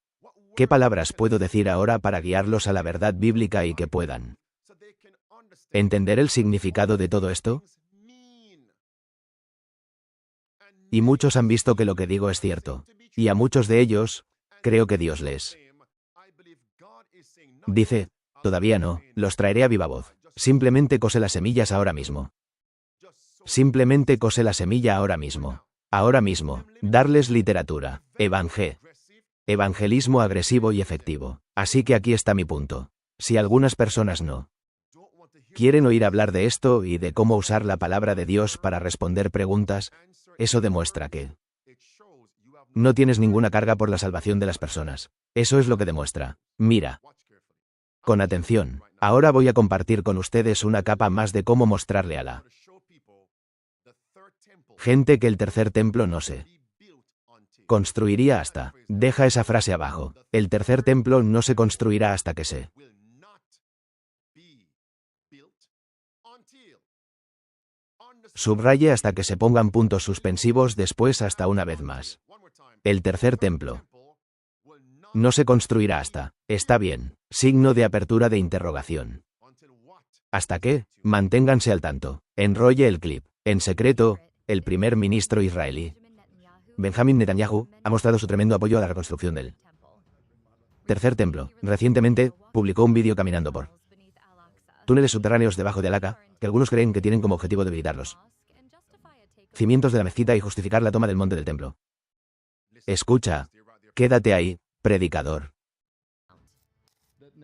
¿Qué palabras puedo decir ahora para guiarlos a la verdad bíblica y que puedan entender el significado de todo esto? Y muchos han visto que lo que digo es cierto. Y a muchos de ellos, creo que Dios les dice, todavía no, los traeré a viva voz. Simplemente cose las semillas ahora mismo. Simplemente cose la semilla ahora mismo. Ahora mismo, darles literatura, evangelismo agresivo y efectivo. Así que aquí está mi punto. Si algunas personas no quieren oír hablar de esto y de cómo usar la palabra de Dios para responder preguntas, eso demuestra que no tienes ninguna carga por la salvación de las personas. Eso es lo que demuestra. Mira. Con atención. Ahora voy a compartir con ustedes una capa más de cómo mostrarle a la gente que el tercer templo no se construiría hasta. Deja esa frase abajo. El tercer templo no se construirá hasta que se subraye hasta que se pongan puntos suspensivos después hasta una vez más. El tercer templo no se construirá hasta. Está bien. Signo de apertura de interrogación. ¿Hasta qué? Manténganse al tanto. Enrolle el clip. En secreto, Manténganse al tanto. Enrolle el clip. En secreto, el primer ministro israelí, Benjamin Netanyahu, ha mostrado su tremendo apoyo a la reconstrucción del tercer templo. Recientemente, publicó un vídeo caminando por túneles subterráneos debajo de Al-Aqsa, que algunos creen que tienen como objetivo debilitar los cimientos de la mezquita y justificar la toma del monte del templo. Escucha. Quédate ahí, predicador.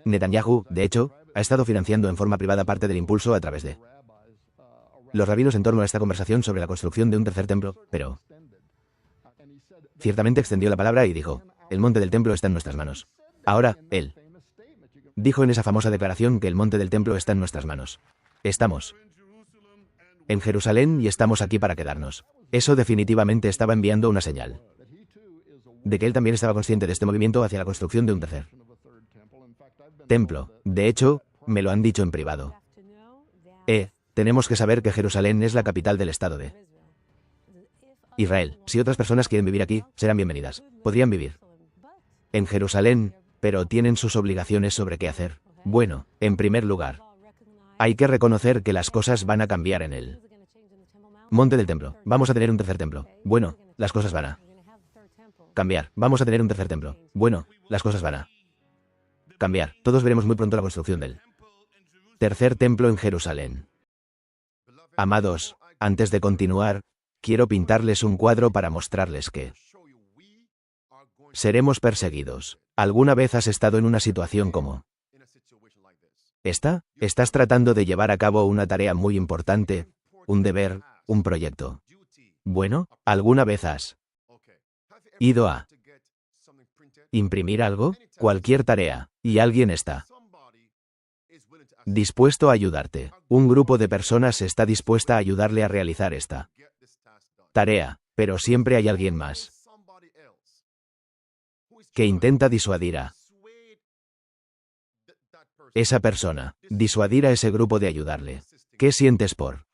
Netanyahu, de hecho, ha estado financiando en forma privada parte del impulso a través de los rabinos en torno a esta conversación sobre la construcción de un tercer templo, pero ciertamente extendió la palabra y dijo, el monte del templo está en nuestras manos. Ahora, él dijo en esa famosa declaración que el monte del templo está en nuestras manos. Estamos en Jerusalén y estamos aquí para quedarnos. Eso definitivamente estaba enviando una señal de que él también estaba consciente de este movimiento hacia la construcción de un tercer templo. De hecho, me lo han dicho en privado. Tenemos que saber que Jerusalén es la capital del Estado de Israel. Si otras personas quieren vivir aquí, serán bienvenidas. Podrían vivir en Jerusalén, pero tienen sus obligaciones sobre qué hacer. Bueno, en primer lugar, hay que reconocer que las cosas van a cambiar en el monte del templo. Vamos a tener un tercer templo. Bueno, las cosas van a cambiar. Vamos a tener un tercer templo. Bueno, las cosas van a cambiar. Todos veremos muy pronto la construcción del tercer templo en Jerusalén. Amados, antes de continuar, quiero pintarles un cuadro para mostrarles que seremos perseguidos. ¿Alguna vez has estado en una situación como esta? Estás tratando de llevar a cabo una tarea muy importante, un deber, un proyecto. Bueno, ¿alguna vez has ido a imprimir algo? Cualquier tarea, y alguien está dispuesto a ayudarte. Un grupo de personas está dispuesta a ayudarle a realizar esta tarea, pero siempre hay alguien más que intenta disuadir a esa persona, disuadir a ese grupo de ayudarle. ¿Qué sientes por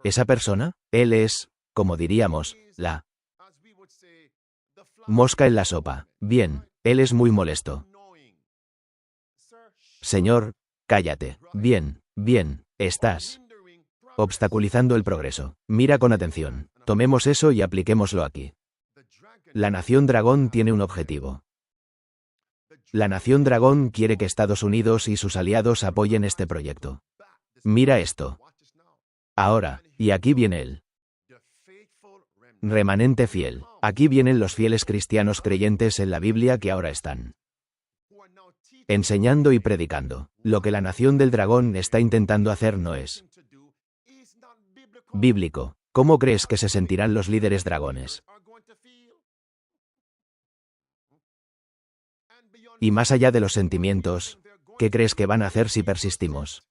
esa persona? Él es, como diríamos, la mosca en la sopa. Bien, él es muy molesto. Señor, cállate. Bien, estás obstaculizando el progreso. Mira con atención. Tomemos eso y apliquémoslo aquí. La nación dragón tiene un objetivo. La nación dragón quiere que Estados Unidos y sus aliados apoyen este proyecto. Mira esto. Ahora, y aquí viene el remanente fiel. Aquí vienen los fieles cristianos creyentes en la Biblia que ahora están enseñando y predicando. Lo que la nación del dragón está intentando hacer no es bíblico. ¿Cómo crees que se sentirán los líderes dragones? Y más allá de los sentimientos, ¿qué crees que van a hacer si persistimos?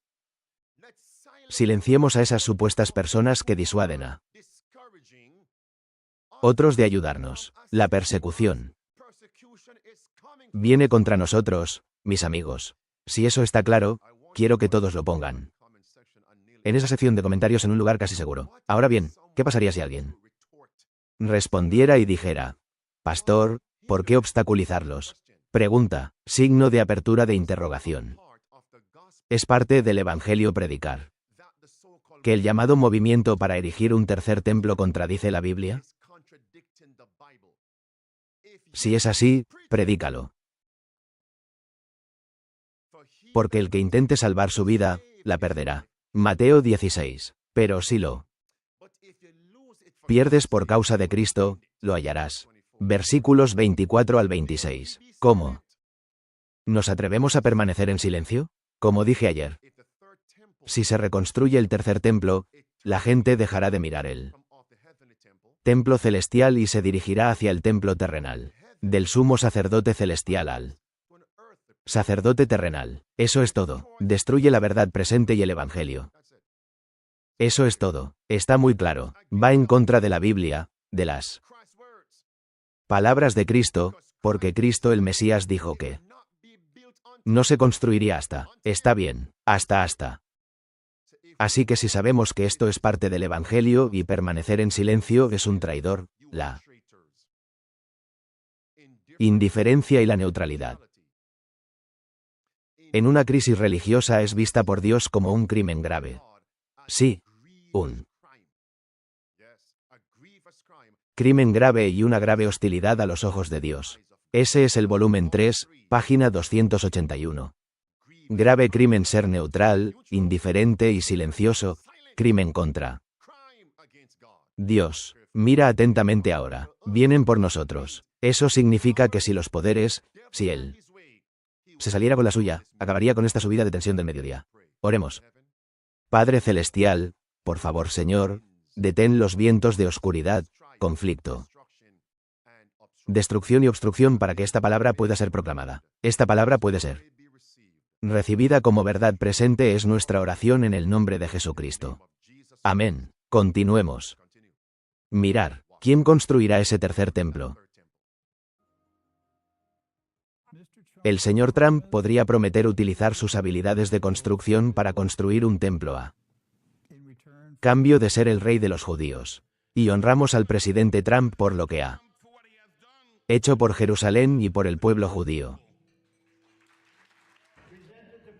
Silenciemos a esas supuestas personas que disuaden a otros de ayudarnos. La persecución viene contra nosotros, mis amigos. Si eso está claro, quiero que todos lo pongan en esa sección de comentarios en un lugar casi seguro. Ahora bien, ¿qué pasaría si alguien respondiera y dijera, Pastor, ¿por qué obstaculizarlos? Pregunta, signo de apertura de interrogación. Es parte del Evangelio predicar que el llamado movimiento para erigir un tercer templo contradice la Biblia. Si es así, predícalo. Porque el que intente salvar su vida, la perderá. Mateo 16. Pero si lo pierdes por causa de Cristo, lo hallarás. Versículos 24 al 26. ¿Cómo nos atrevemos a permanecer en silencio? Como dije ayer, si se reconstruye el tercer templo, la gente dejará de mirar el templo celestial y se dirigirá hacia el templo terrenal, del sumo sacerdote celestial al sacerdote terrenal. Eso es todo. Destruye la verdad presente y el Evangelio. Eso es todo. Está muy claro. Va en contra de la Biblia, de las palabras de Cristo, porque Cristo el Mesías dijo que no se construiría hasta. Está bien. Hasta. Así que si sabemos que esto es parte del Evangelio y permanecer en silencio es un traidor, la indiferencia y la neutralidad. En una crisis religiosa es vista por Dios como un crimen grave. Sí, un crimen grave y una grave hostilidad a los ojos de Dios. Ese es el volumen 3, página 281. Grave crimen ser neutral, indiferente y silencioso, crimen contra Dios. Mira atentamente ahora. Vienen por nosotros. Eso significa que si los poderes, si Él se saliera con la suya, acabaría con esta subida de tensión del mediodía. Oremos. Padre Celestial, por favor, Señor, detén los vientos de oscuridad, conflicto, destrucción y obstrucción para que esta palabra pueda ser proclamada. Esta palabra puede ser recibida como verdad presente es nuestra oración en el nombre de Jesucristo. Amén. Continuemos. Mirar, ¿quién construirá ese tercer templo? El señor Trump podría prometer utilizar sus habilidades de construcción para construir un templo a cambio de ser el rey de los judíos. Y honramos al presidente Trump por lo que ha hecho por Jerusalén y por el pueblo judío.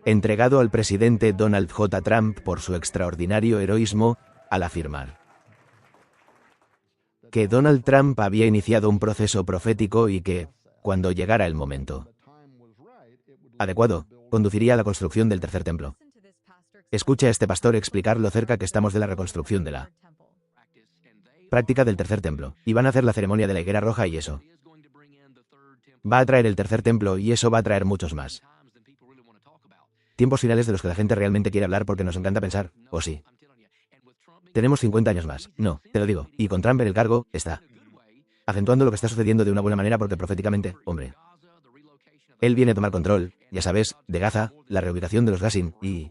Entregado al presidente Donald J. Trump por su extraordinario heroísmo al afirmar que Donald Trump había iniciado un proceso profético y que, cuando llegara el momento adecuado, conduciría a la construcción del tercer templo. Escuche a este pastor explicar lo cerca que estamos de la reconstrucción de la práctica del tercer templo. Y van a hacer la ceremonia de la higuera roja y eso va a traer el tercer templo y eso va a traer muchos más. Tiempos finales de los que la gente realmente quiere hablar porque nos encanta pensar, ¿o sí? Tenemos 50 años más. No, te lo digo. Y con Trump en el cargo, está acentuando lo que está sucediendo de una buena manera porque proféticamente, hombre, él viene a tomar control, ya sabes, de Gaza, la reubicación de los Gasin, y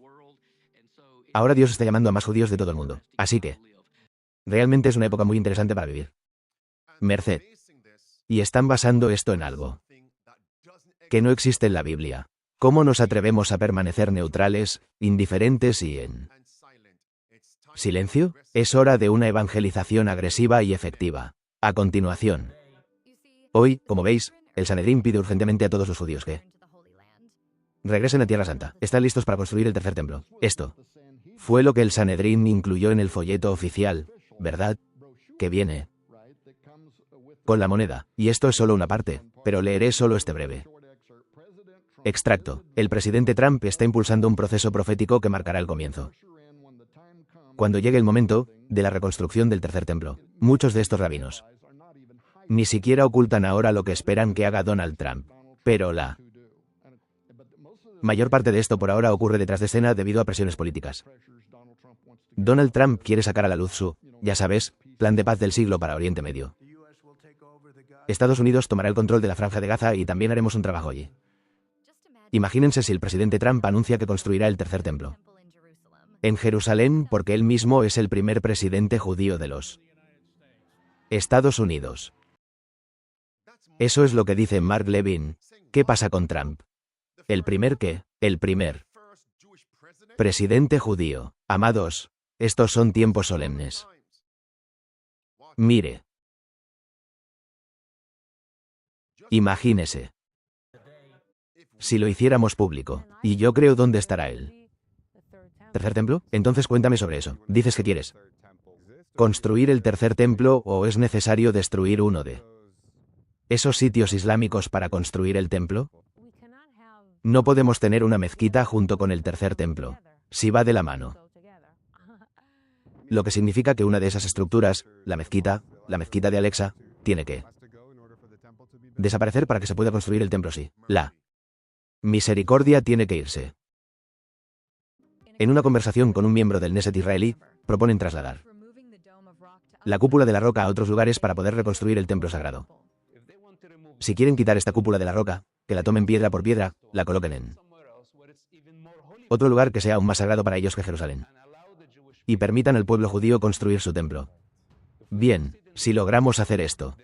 ahora Dios está llamando a más judíos de todo el mundo. Así que, realmente es una época muy interesante para vivir. Merced. Y están basando esto en algo que no existe en la Biblia. ¿Cómo nos atrevemos a permanecer neutrales, indiferentes y en silencio? Es hora de una evangelización agresiva y efectiva. A continuación, hoy, como veis, el Sanedrín pide urgentemente a todos los judíos que regresen a Tierra Santa. Están listos para construir el tercer templo. Esto fue lo que el Sanedrín incluyó en el folleto oficial, ¿verdad? Que viene con la moneda. Y esto es solo una parte, pero leeré solo este breve extracto. El presidente Trump está impulsando un proceso profético que marcará el comienzo. Cuando llegue el momento de la reconstrucción del tercer templo, muchos de estos rabinos ni siquiera ocultan ahora lo que esperan que haga Donald Trump. Pero la mayor parte de esto por ahora ocurre detrás de escena debido a presiones políticas. Donald Trump quiere sacar a la luz su, ya sabes, plan de paz del siglo para Oriente Medio. Estados Unidos tomará el control de la Franja de Gaza y también haremos un trabajo allí. Imagínense si el presidente Trump anuncia que construirá el tercer templo en Jerusalén porque él mismo es el primer presidente judío de los Estados Unidos. Eso es lo que dice Mark Levin. ¿Qué pasa con Trump? ¿El primer qué? El primer presidente judío. Amados, estos son tiempos solemnes. Mire. Imagínese. Si lo hiciéramos público, y yo creo dónde estará él. ¿Tercer templo? Entonces cuéntame sobre eso. Dices que quieres construir el tercer templo o es necesario destruir uno de esos sitios islámicos para construir el templo. No podemos tener una mezquita junto con el tercer templo, si va de la mano. Lo que significa que una de esas estructuras, la mezquita de Alexa, tiene que desaparecer para que se pueda construir el templo, sí. La misericordia tiene que irse. En una conversación con un miembro del Knesset israelí, proponen trasladar la cúpula de la roca a otros lugares para poder reconstruir el templo sagrado. Si quieren quitar esta cúpula de la roca, que la tomen piedra por piedra, la coloquen en otro lugar que sea aún más sagrado para ellos que Jerusalén. Y permitan al pueblo judío construir su templo. Bien, si logramos hacer esto,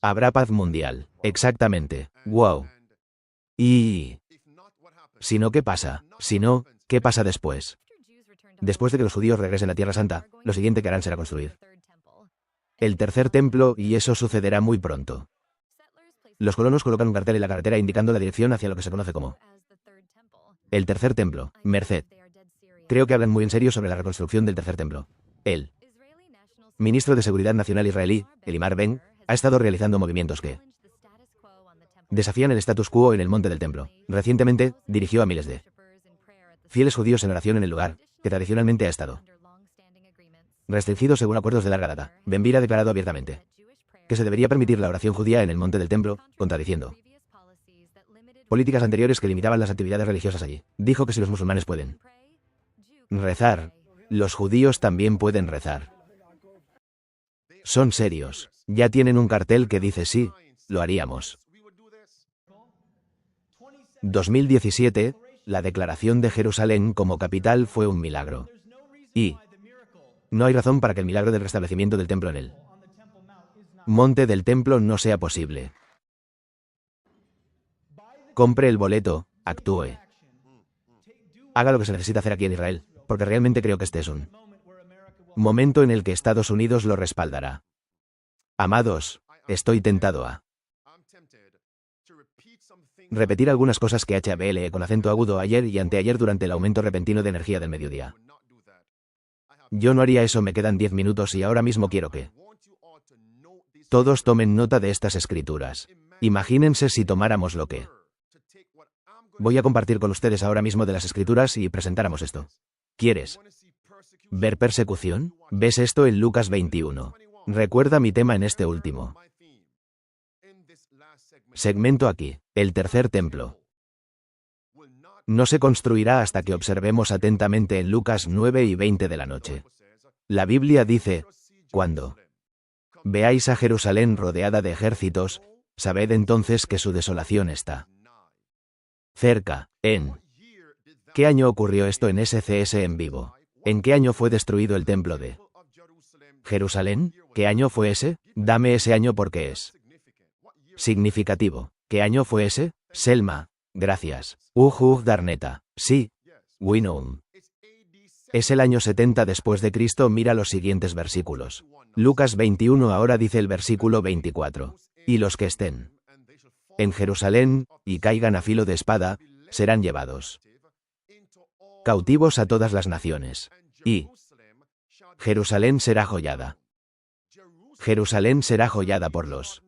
habrá paz mundial. Exactamente. Wow. Y si no, ¿qué pasa? Si no, ¿qué pasa después? Después de que los judíos regresen a Tierra Santa, lo siguiente que harán será construir el tercer templo y eso sucederá muy pronto. Los colonos colocan un cartel en la carretera indicando la dirección hacia lo que se conoce como El tercer templo, Merced. Creo que hablan muy en serio sobre la reconstrucción del tercer templo. El ministro de Seguridad Nacional israelí, Elimar Ben, ha estado realizando movimientos que desafían el status quo en el monte del templo. Recientemente, dirigió a miles de fieles judíos en oración en el lugar, que tradicionalmente ha estado restringido según acuerdos de larga data. Ben-Gvir ha declarado abiertamente que se debería permitir la oración judía en el monte del templo, contradiciendo políticas anteriores que limitaban las actividades religiosas allí. Dijo que si los musulmanes pueden rezar, los judíos también pueden rezar. Son serios. Ya tienen un cartel que dice sí, lo haríamos. 2017, la declaración de Jerusalén como capital fue un milagro. Y no hay razón para que el milagro del restablecimiento del templo en el monte del templo no sea posible. Compre el boleto, actúe. Haga lo que se necesita hacer aquí en Israel, porque realmente creo que este es un momento en el que Estados Unidos lo respaldará. Amados, estoy tentado a repetir algunas cosas que HABLE con acento agudo ayer y anteayer durante el aumento repentino de energía del mediodía. Yo no haría eso, me quedan 10 minutos y ahora mismo quiero que todos tomen nota de estas escrituras. Imagínense si tomáramos lo que voy a compartir con ustedes ahora mismo de las escrituras y presentáramos esto. ¿Quieres ver persecución? ¿Ves esto en Lucas 21? Recuerda mi tema en este último segmento aquí, el tercer templo. No se construirá hasta que observemos atentamente en Lucas 9 y 20 de la noche. La Biblia dice, cuando veáis a Jerusalén rodeada de ejércitos, sabed entonces que su desolación está cerca. ¿En qué año ocurrió esto en SCS en vivo? ¿En qué año fue destruido el templo de Jerusalén? ¿Qué año fue ese? Dame ese año porque es significativo. ¿Qué año fue ese? Selma. Gracias. Darneta. Sí. Winum. Es el año 70 después de Cristo. Mira los siguientes versículos. Lucas 21 ahora dice el versículo 24. Y los que estén en Jerusalén, y caigan a filo de espada, serán llevados cautivos a todas las naciones. Y Jerusalén será joyada. Jerusalén será joyada por los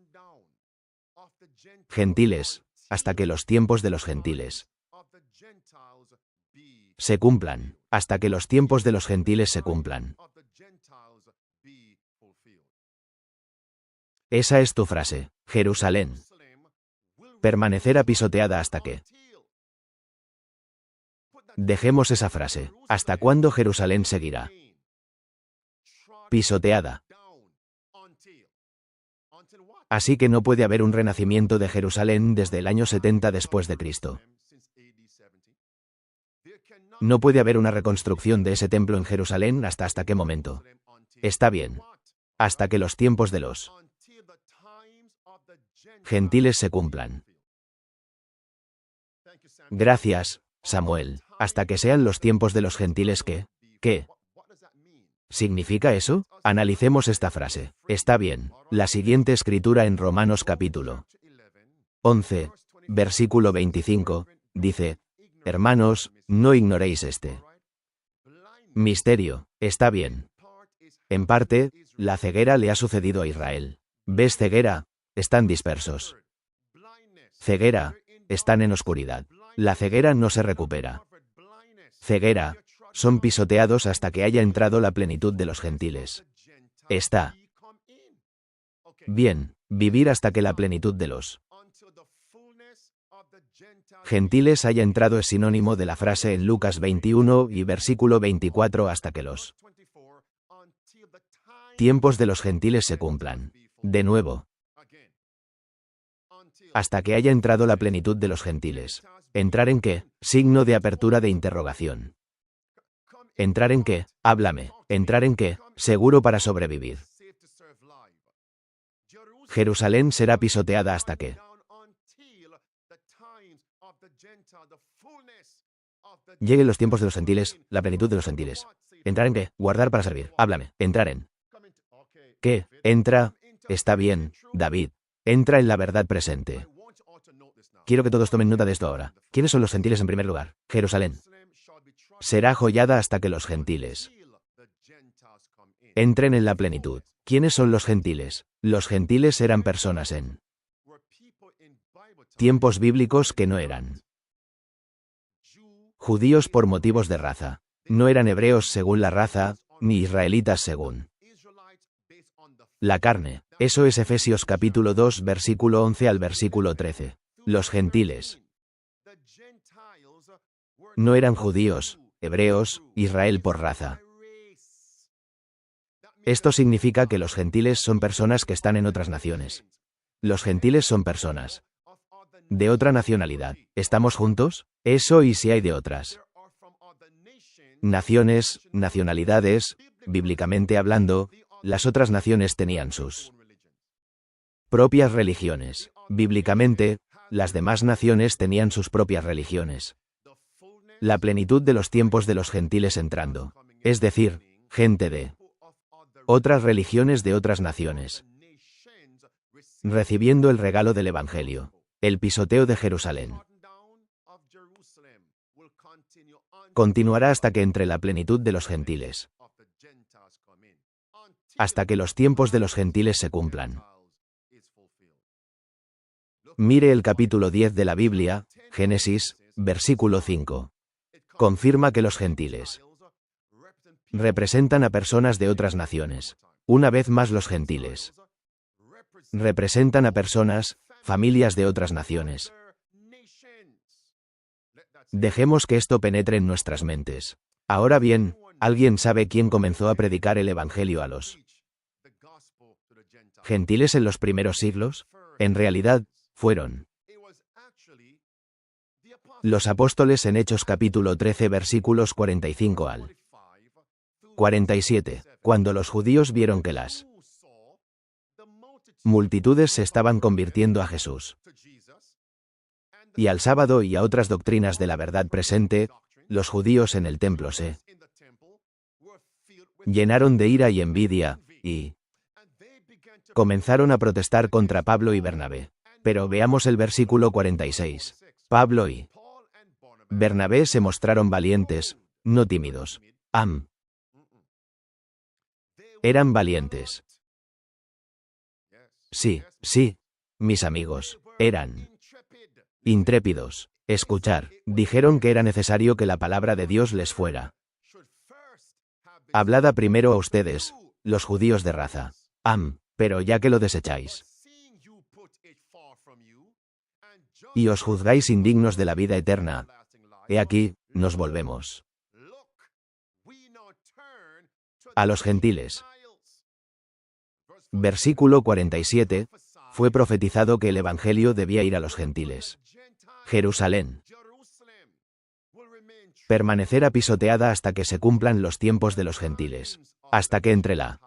gentiles, hasta que los tiempos de los gentiles se cumplan, hasta que los tiempos de los gentiles se cumplan. Esa es tu frase, Jerusalén. Permanecerá pisoteada hasta que dejemos esa frase. ¿Hasta cuándo Jerusalén seguirá pisoteada? Así que no puede haber un renacimiento de Jerusalén desde el año 70 después de Cristo. No puede haber una reconstrucción de ese templo en Jerusalén hasta qué momento. Está bien. Hasta que los tiempos de los gentiles se cumplan. Gracias, Samuel. Hasta que sean los tiempos de los gentiles que, ¿qué significa eso? Analicemos esta frase. Está bien. La siguiente escritura en Romanos capítulo 11, versículo 25, dice, hermanos, no ignoréis este misterio. Está bien. En parte, la ceguera le ha sucedido a Israel. ¿Ves ceguera? Están dispersos. Ceguera, están en oscuridad. La ceguera no se recupera. Ceguera, son pisoteados hasta que haya entrado la plenitud de los gentiles. Está bien, vivir hasta que la plenitud de los gentiles haya entrado es sinónimo de la frase en Lucas 21 y versículo 24 hasta que los tiempos de los gentiles se cumplan. De nuevo. Hasta que haya entrado la plenitud de los gentiles. ¿Entrar en qué? Signo de apertura de interrogación. ¿Entrar en qué? Háblame. ¿Entrar en qué? Seguro para sobrevivir. Jerusalén será pisoteada hasta que lleguen los tiempos de los gentiles, la plenitud de los gentiles. ¿Entrar en qué? Guardar para servir. Háblame. ¿Entrar en qué? Entra. Está bien, David. Entra en la verdad presente. Quiero que todos tomen nota de esto ahora. ¿Quiénes son los gentiles en primer lugar? Jerusalén. Será joyada hasta que los gentiles entren en la plenitud. ¿Quiénes son los gentiles? Los gentiles eran personas en tiempos bíblicos que no eran judíos por motivos de raza. No eran hebreos según la raza, ni israelitas según la carne. Eso es Efesios capítulo 2 versículo 11 al versículo 13. Los gentiles no eran judíos, hebreos, Israel por raza. Esto significa que los gentiles son personas que están en otras naciones. Los gentiles son personas de otra nacionalidad. ¿Estamos juntos? Eso y si hay de otras naciones, nacionalidades, bíblicamente hablando, las otras naciones tenían sus propias religiones. Bíblicamente, las demás naciones tenían sus propias religiones. La plenitud de los tiempos de los gentiles entrando, es decir, gente de otras religiones de otras naciones, recibiendo el regalo del Evangelio, el pisoteo de Jerusalén. Continuará hasta que entre la plenitud de los gentiles, hasta que los tiempos de los gentiles se cumplan. Mire el capítulo 10 de la Biblia, Génesis, versículo 5. Confirma que los gentiles representan a personas de otras naciones. Una vez más los gentiles representan a personas, familias de otras naciones. Dejemos que esto penetre en nuestras mentes. Ahora bien, ¿alguien sabe quién comenzó a predicar el Evangelio a los gentiles en los primeros siglos? En realidad, fueron los apóstoles en Hechos capítulo 13 versículos 45 al 47. Cuando los judíos vieron que las multitudes se estaban convirtiendo a Jesús y al sábado y a otras doctrinas de la verdad presente, los judíos en el templo se llenaron de ira y envidia, y comenzaron a protestar contra Pablo y Bernabé. Pero veamos el versículo 46. Pablo y Bernabé se mostraron valientes, no tímidos. Eran valientes. Sí, mis amigos, eran intrépidos. Escuchar, dijeron que era necesario que la palabra de Dios les fuera hablada primero a ustedes, los judíos de raza. Pero ya que lo desecháis y os juzgáis indignos de la vida eterna, he aquí, nos volvemos a los gentiles. Versículo 47. Fue profetizado que el Evangelio debía ir a los gentiles. Jerusalén permanecerá pisoteada hasta que se cumplan los tiempos de los gentiles, hasta que entre la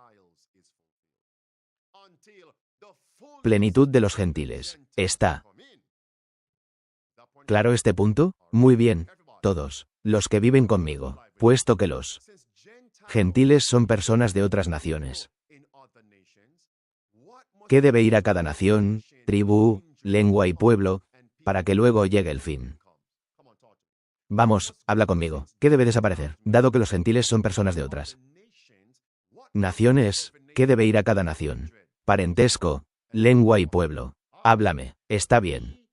plenitud de los gentiles. ¿Está claro este punto? Muy bien, todos, los que viven conmigo, puesto que los gentiles son personas de otras naciones. ¿Qué debe ir a cada nación, tribu, lengua y pueblo, para que luego llegue el fin? Vamos, habla conmigo. ¿Qué debe desaparecer, dado que los gentiles son personas de otras naciones? ¿Qué debe ir a cada nación? Parentesco, lengua y pueblo. Háblame. Está bien.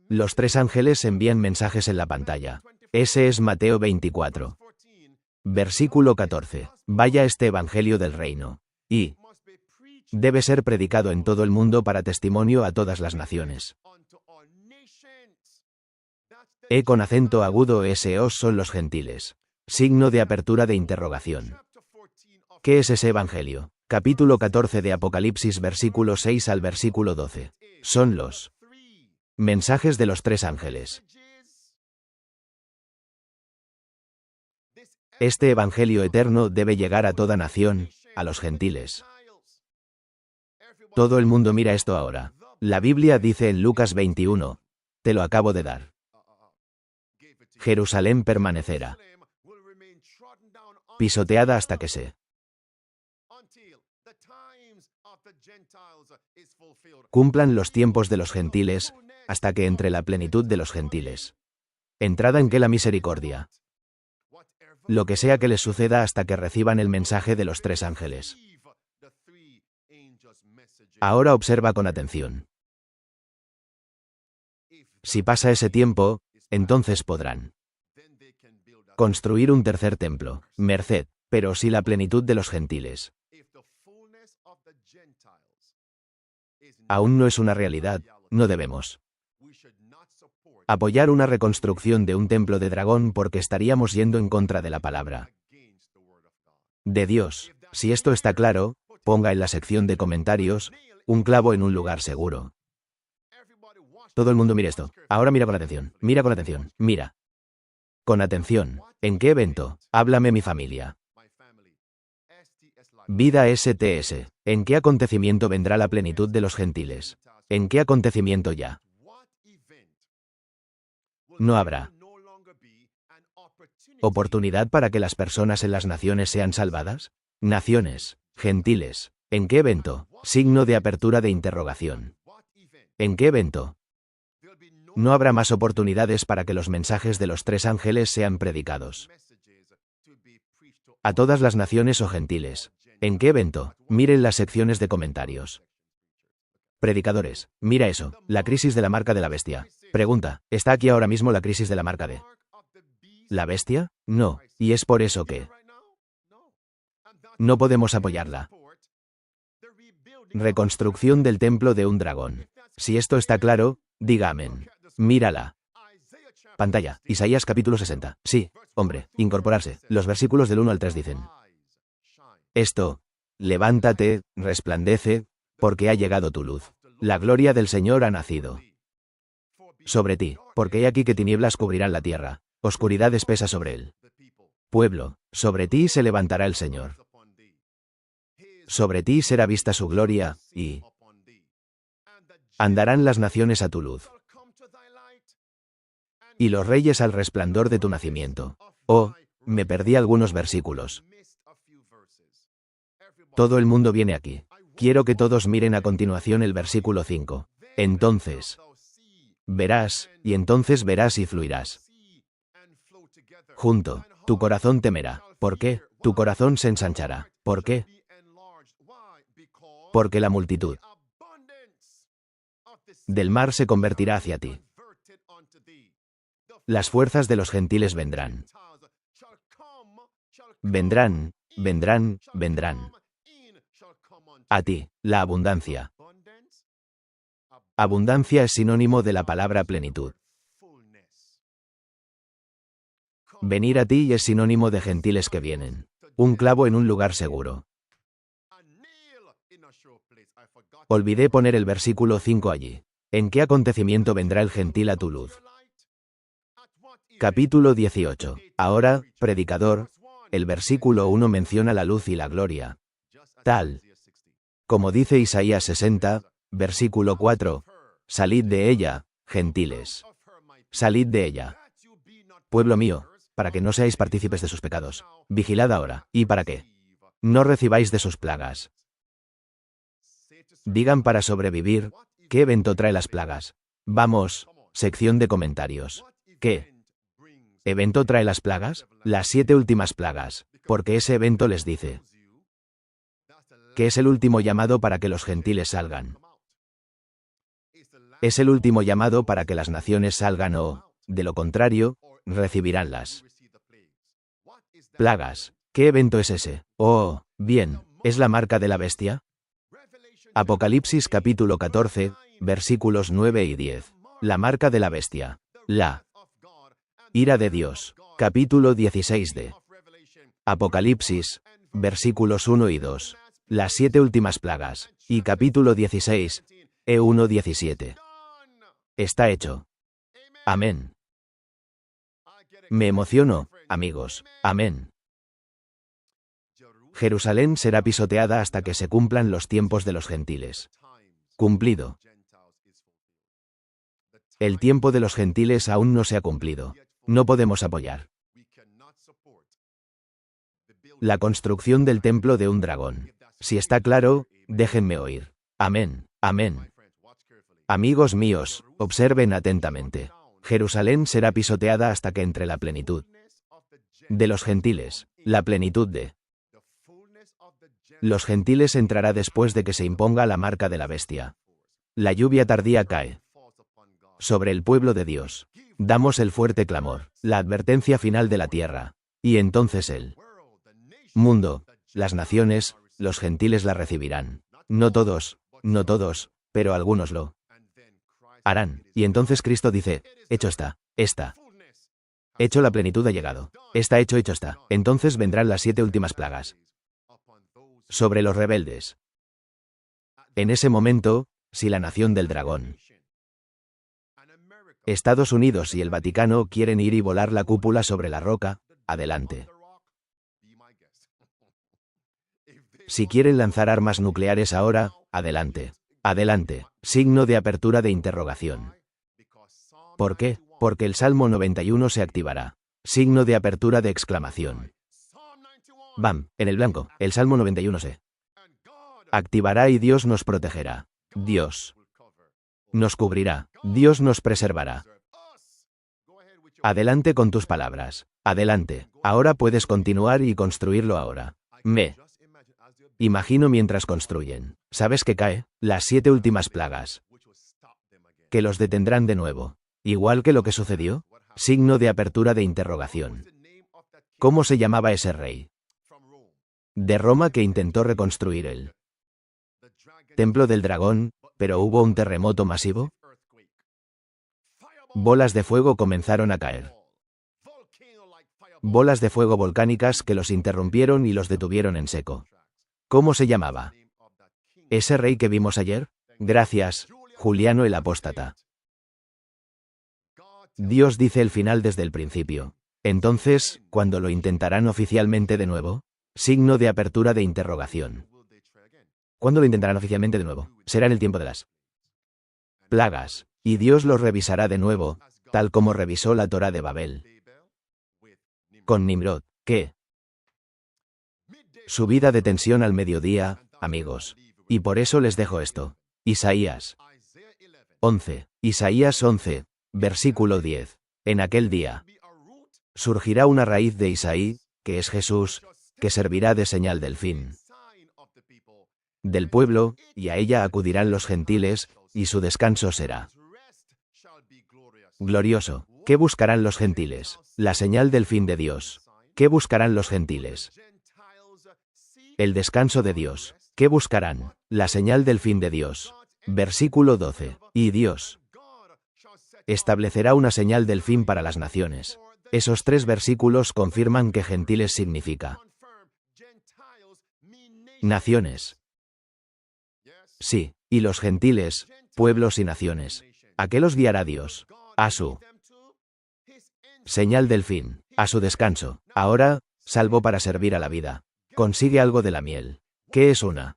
Los tres ángeles envían mensajes en la pantalla. Ese es Mateo 24. Versículo 14. Vaya este evangelio del reino. Y debe ser predicado en todo el mundo para testimonio a todas las naciones. E con acento agudo esos son los gentiles. Signo de apertura de interrogación. ¿Qué es ese evangelio? Capítulo 14 de Apocalipsis versículo 6 al versículo 12. Son los mensajes de los tres ángeles. Este evangelio eterno debe llegar a toda nación, a los gentiles. Todo el mundo mira esto ahora. La Biblia dice en Lucas 21, te lo acabo de dar. Jerusalén permanecerá pisoteada hasta que se Cumplan los tiempos de los gentiles, hasta que entre la plenitud de los gentiles. Entrada en que la misericordia. Lo que sea que les suceda hasta que reciban el mensaje de los 3 ángeles. Ahora observa con atención. Si pasa ese tiempo, entonces podrán construir un tercer templo, merced, pero si la plenitud de los gentiles aún no es una realidad, no debemos apoyar una reconstrucción de un templo de dragón porque estaríamos yendo en contra de la palabra de Dios. Si esto está claro, ponga en la sección de comentarios un clavo en un lugar seguro. Todo el mundo mire esto. Ahora mira con atención. Mira con atención. Mira. Con atención. ¿En qué evento? Háblame mi familia. Vida STS. ¿En qué acontecimiento vendrá la plenitud de los gentiles? ¿En qué acontecimiento ya no habrá oportunidad para que las personas en las naciones sean salvadas? Naciones, gentiles. ¿En qué evento? Signo de apertura de interrogación. ¿En qué evento no habrá más oportunidades para que los mensajes de los 3 ángeles sean predicados a todas las naciones o gentiles? ¿En qué evento? Miren las secciones de comentarios. Predicadores, mira eso, la crisis de la marca de la bestia. Pregunta, ¿está aquí ahora mismo la crisis de la marca de la bestia? No, y es por eso que no podemos apoyarla. Reconstrucción del templo de un dragón. Si esto está claro, diga amén. Mírala. Pantalla, Isaías capítulo 60. Sí, hombre, incorporarse. Los versículos del 1 al 3 dicen esto: levántate, resplandece, porque ha llegado tu luz. La gloria del Señor ha nacido sobre ti, porque he aquí que tinieblas cubrirán la tierra, oscuridad espesa sobre él. Pueblo, sobre ti se levantará el Señor. Sobre ti será vista su gloria, y andarán las naciones a tu luz, y los reyes al resplandor de tu nacimiento. Oh, me perdí algunos versículos. Todo el mundo viene aquí. Quiero que todos miren a continuación el versículo 5. Entonces verás, y entonces verás y fluirás junto. Tu corazón temerá. ¿Por qué? Tu corazón se ensanchará. ¿Por qué? Porque la multitud del mar se convertirá hacia ti. Las fuerzas de los gentiles vendrán. Vendrán, vendrán, vendrán. A ti, la abundancia. Abundancia es sinónimo de la palabra plenitud. Venir a ti es sinónimo de gentiles que vienen. Un clavo en un lugar seguro. Olvidé poner el versículo 5 allí. ¿En qué acontecimiento vendrá el gentil a tu luz? Capítulo 18. Ahora, predicador, el versículo 1 menciona la luz y la gloria. Tal como dice Isaías 60, versículo 4, salid de ella, gentiles. Salid de ella. Pueblo mío, para que no seáis partícipes de sus pecados. Vigilad ahora. ¿Y para qué? No recibáis de sus plagas. Digan para sobrevivir, ¿qué evento trae las plagas? Vamos, sección de comentarios. ¿Qué evento trae las plagas? Las 7 últimas plagas, porque ese evento les dice que es el último llamado para que los gentiles salgan. Es el último llamado para que las naciones salgan o, de lo contrario, recibirán las plagas. ¿Qué evento es ese? Oh, bien, ¿es la marca de la bestia? Apocalipsis capítulo 14, versículos 9 y 10. La marca de la bestia. La ira de Dios. Capítulo 16 de Apocalipsis, versículos 1 y 2. Las 7 últimas plagas. Y capítulo 16, E1:17. Está hecho. Amén. Me emociono, amigos. Amén. Jerusalén será pisoteada hasta que se cumplan los tiempos de los gentiles. Cumplido. El tiempo de los gentiles aún no se ha cumplido. No podemos apoyar la construcción del templo de un dragón. Si está claro, déjenme oír. Amén. Amén. Amigos míos, observen atentamente. Jerusalén será pisoteada hasta que entre la plenitud de los gentiles, la plenitud de los gentiles entrará después de que se imponga la marca de la bestia. La lluvia tardía cae sobre el pueblo de Dios. Damos el fuerte clamor, la advertencia final de la tierra. Y entonces el mundo, las naciones, los gentiles la recibirán. No todos, pero algunos lo harán. Y entonces Cristo dice, hecho está. Hecho, la plenitud ha llegado. Está hecho está. Entonces vendrán las 7 últimas plagas sobre los rebeldes. En ese momento, si la nación del dragón, Estados Unidos y el Vaticano quieren ir y volar la cúpula sobre la roca, adelante. Si quieren lanzar armas nucleares ahora, adelante. Adelante. Signo de apertura de interrogación. ¿Por qué? Porque el Salmo 91 se activará. Signo de apertura de exclamación. Bam, en el blanco, el Salmo 91 se activará y Dios nos protegerá. Dios nos cubrirá. Dios nos preservará. Adelante con tus palabras. Adelante. Ahora puedes continuar y construirlo ahora. Me imagino mientras construyen. ¿Sabes qué cae? Las 7 últimas plagas. Que los detendrán de nuevo. Igual que lo que sucedió. Signo de apertura de interrogación. ¿Cómo se llamaba ese rey de Roma que intentó reconstruir el templo del dragón, pero hubo un terremoto masivo? Bolas de fuego comenzaron a caer. Bolas de fuego volcánicas que los interrumpieron y los detuvieron en seco. ¿Cómo se llamaba ese rey que vimos ayer? Gracias, Juliano el apóstata. Dios dice el final desde el principio. Entonces, ¿cuándo lo intentarán oficialmente de nuevo? Signo de apertura de interrogación. ¿Cuándo lo intentarán oficialmente de nuevo? Será en el tiempo de las plagas, y Dios los revisará de nuevo, tal como revisó la Torá de Babel con Nimrod. ¿Qué? Subida de tensión al mediodía, amigos. Y por eso les dejo esto. Isaías 11. Isaías 11, versículo 10. En aquel día surgirá una raíz de Isaí, que es Jesús, que servirá de señal del fin del pueblo, y a ella acudirán los gentiles, y su descanso será glorioso. ¿Qué buscarán los gentiles? La señal del fin de Dios. ¿Qué buscarán los gentiles? El descanso de Dios. ¿Qué buscarán? La señal del fin de Dios. Versículo 12. Y Dios establecerá una señal del fin para las naciones. Esos 3 versículos confirman que gentiles significa naciones. Sí, y los gentiles, pueblos y naciones. ¿A qué los guiará Dios? A su señal del fin, a su descanso. Ahora, salvo para servir a la vida. Consigue algo de la miel. ¿Qué es una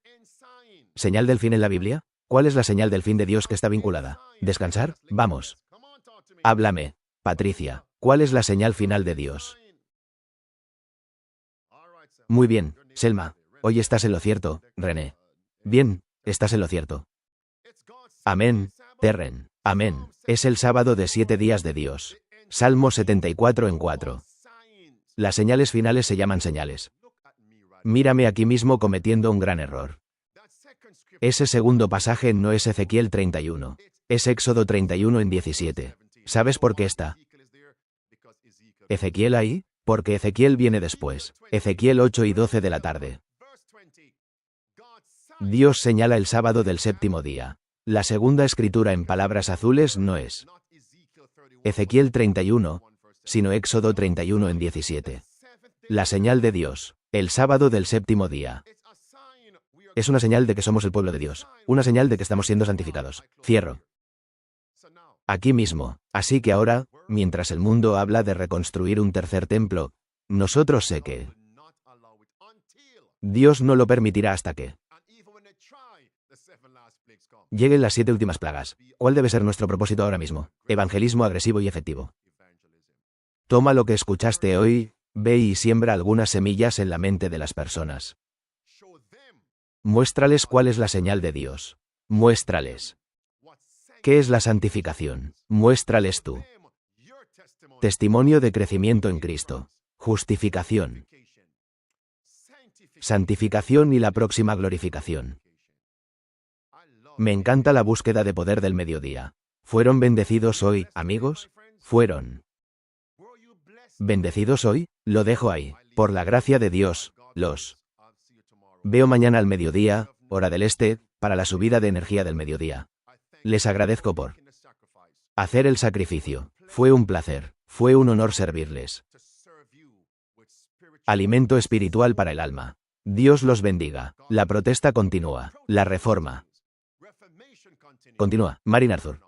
señal del fin en la Biblia? ¿Cuál es la señal del fin de Dios que está vinculada? ¿Descansar? Vamos. Háblame, Patricia. ¿Cuál es la señal final de Dios? Muy bien, Selma. Hoy estás en lo cierto, René. Bien, estás en lo cierto. Amén, Terren. Amén. Es el sábado de 7 días de Dios. Salmo 74 en 4. Las señales finales se llaman señales. Mírame aquí mismo cometiendo un gran error. Ese segundo pasaje no es Ezequiel 31. Es Éxodo 31 en 17. ¿Sabes por qué está Ezequiel ahí? Porque Ezequiel viene después. Ezequiel 8 y 12 de la tarde. Dios señala el sábado del 7º día. La segunda escritura en palabras azules no es Ezequiel 31, sino Éxodo 31 en 17. La señal de Dios, el sábado del 7º día. Es una señal de que somos el pueblo de Dios. Una señal de que estamos siendo santificados. Cierro. Aquí mismo. Así que ahora, mientras el mundo habla de reconstruir un tercer templo, nosotros sé que Dios no lo permitirá hasta que lleguen las 7 últimas plagas. ¿Cuál debe ser nuestro propósito ahora mismo? Evangelismo agresivo y efectivo. Toma lo que escuchaste hoy, ve y siembra algunas semillas en la mente de las personas. Muéstrales cuál es la señal de Dios. Muéstrales. ¿Qué es la santificación? Muéstrales tú. Testimonio de crecimiento en Cristo. Justificación. Santificación y la próxima glorificación. Me encanta la búsqueda de poder del mediodía. ¿Fueron bendecidos hoy, amigos? ¿Fueron bendecidos hoy? Lo dejo ahí. Por la gracia de Dios, los veo mañana al mediodía, hora del este, para la subida de energía del mediodía. Les agradezco por hacer el sacrificio. Fue un placer. Fue un honor servirles. Alimento espiritual para el alma. Dios los bendiga. La protesta continúa. La reforma continúa. Marin Arthur.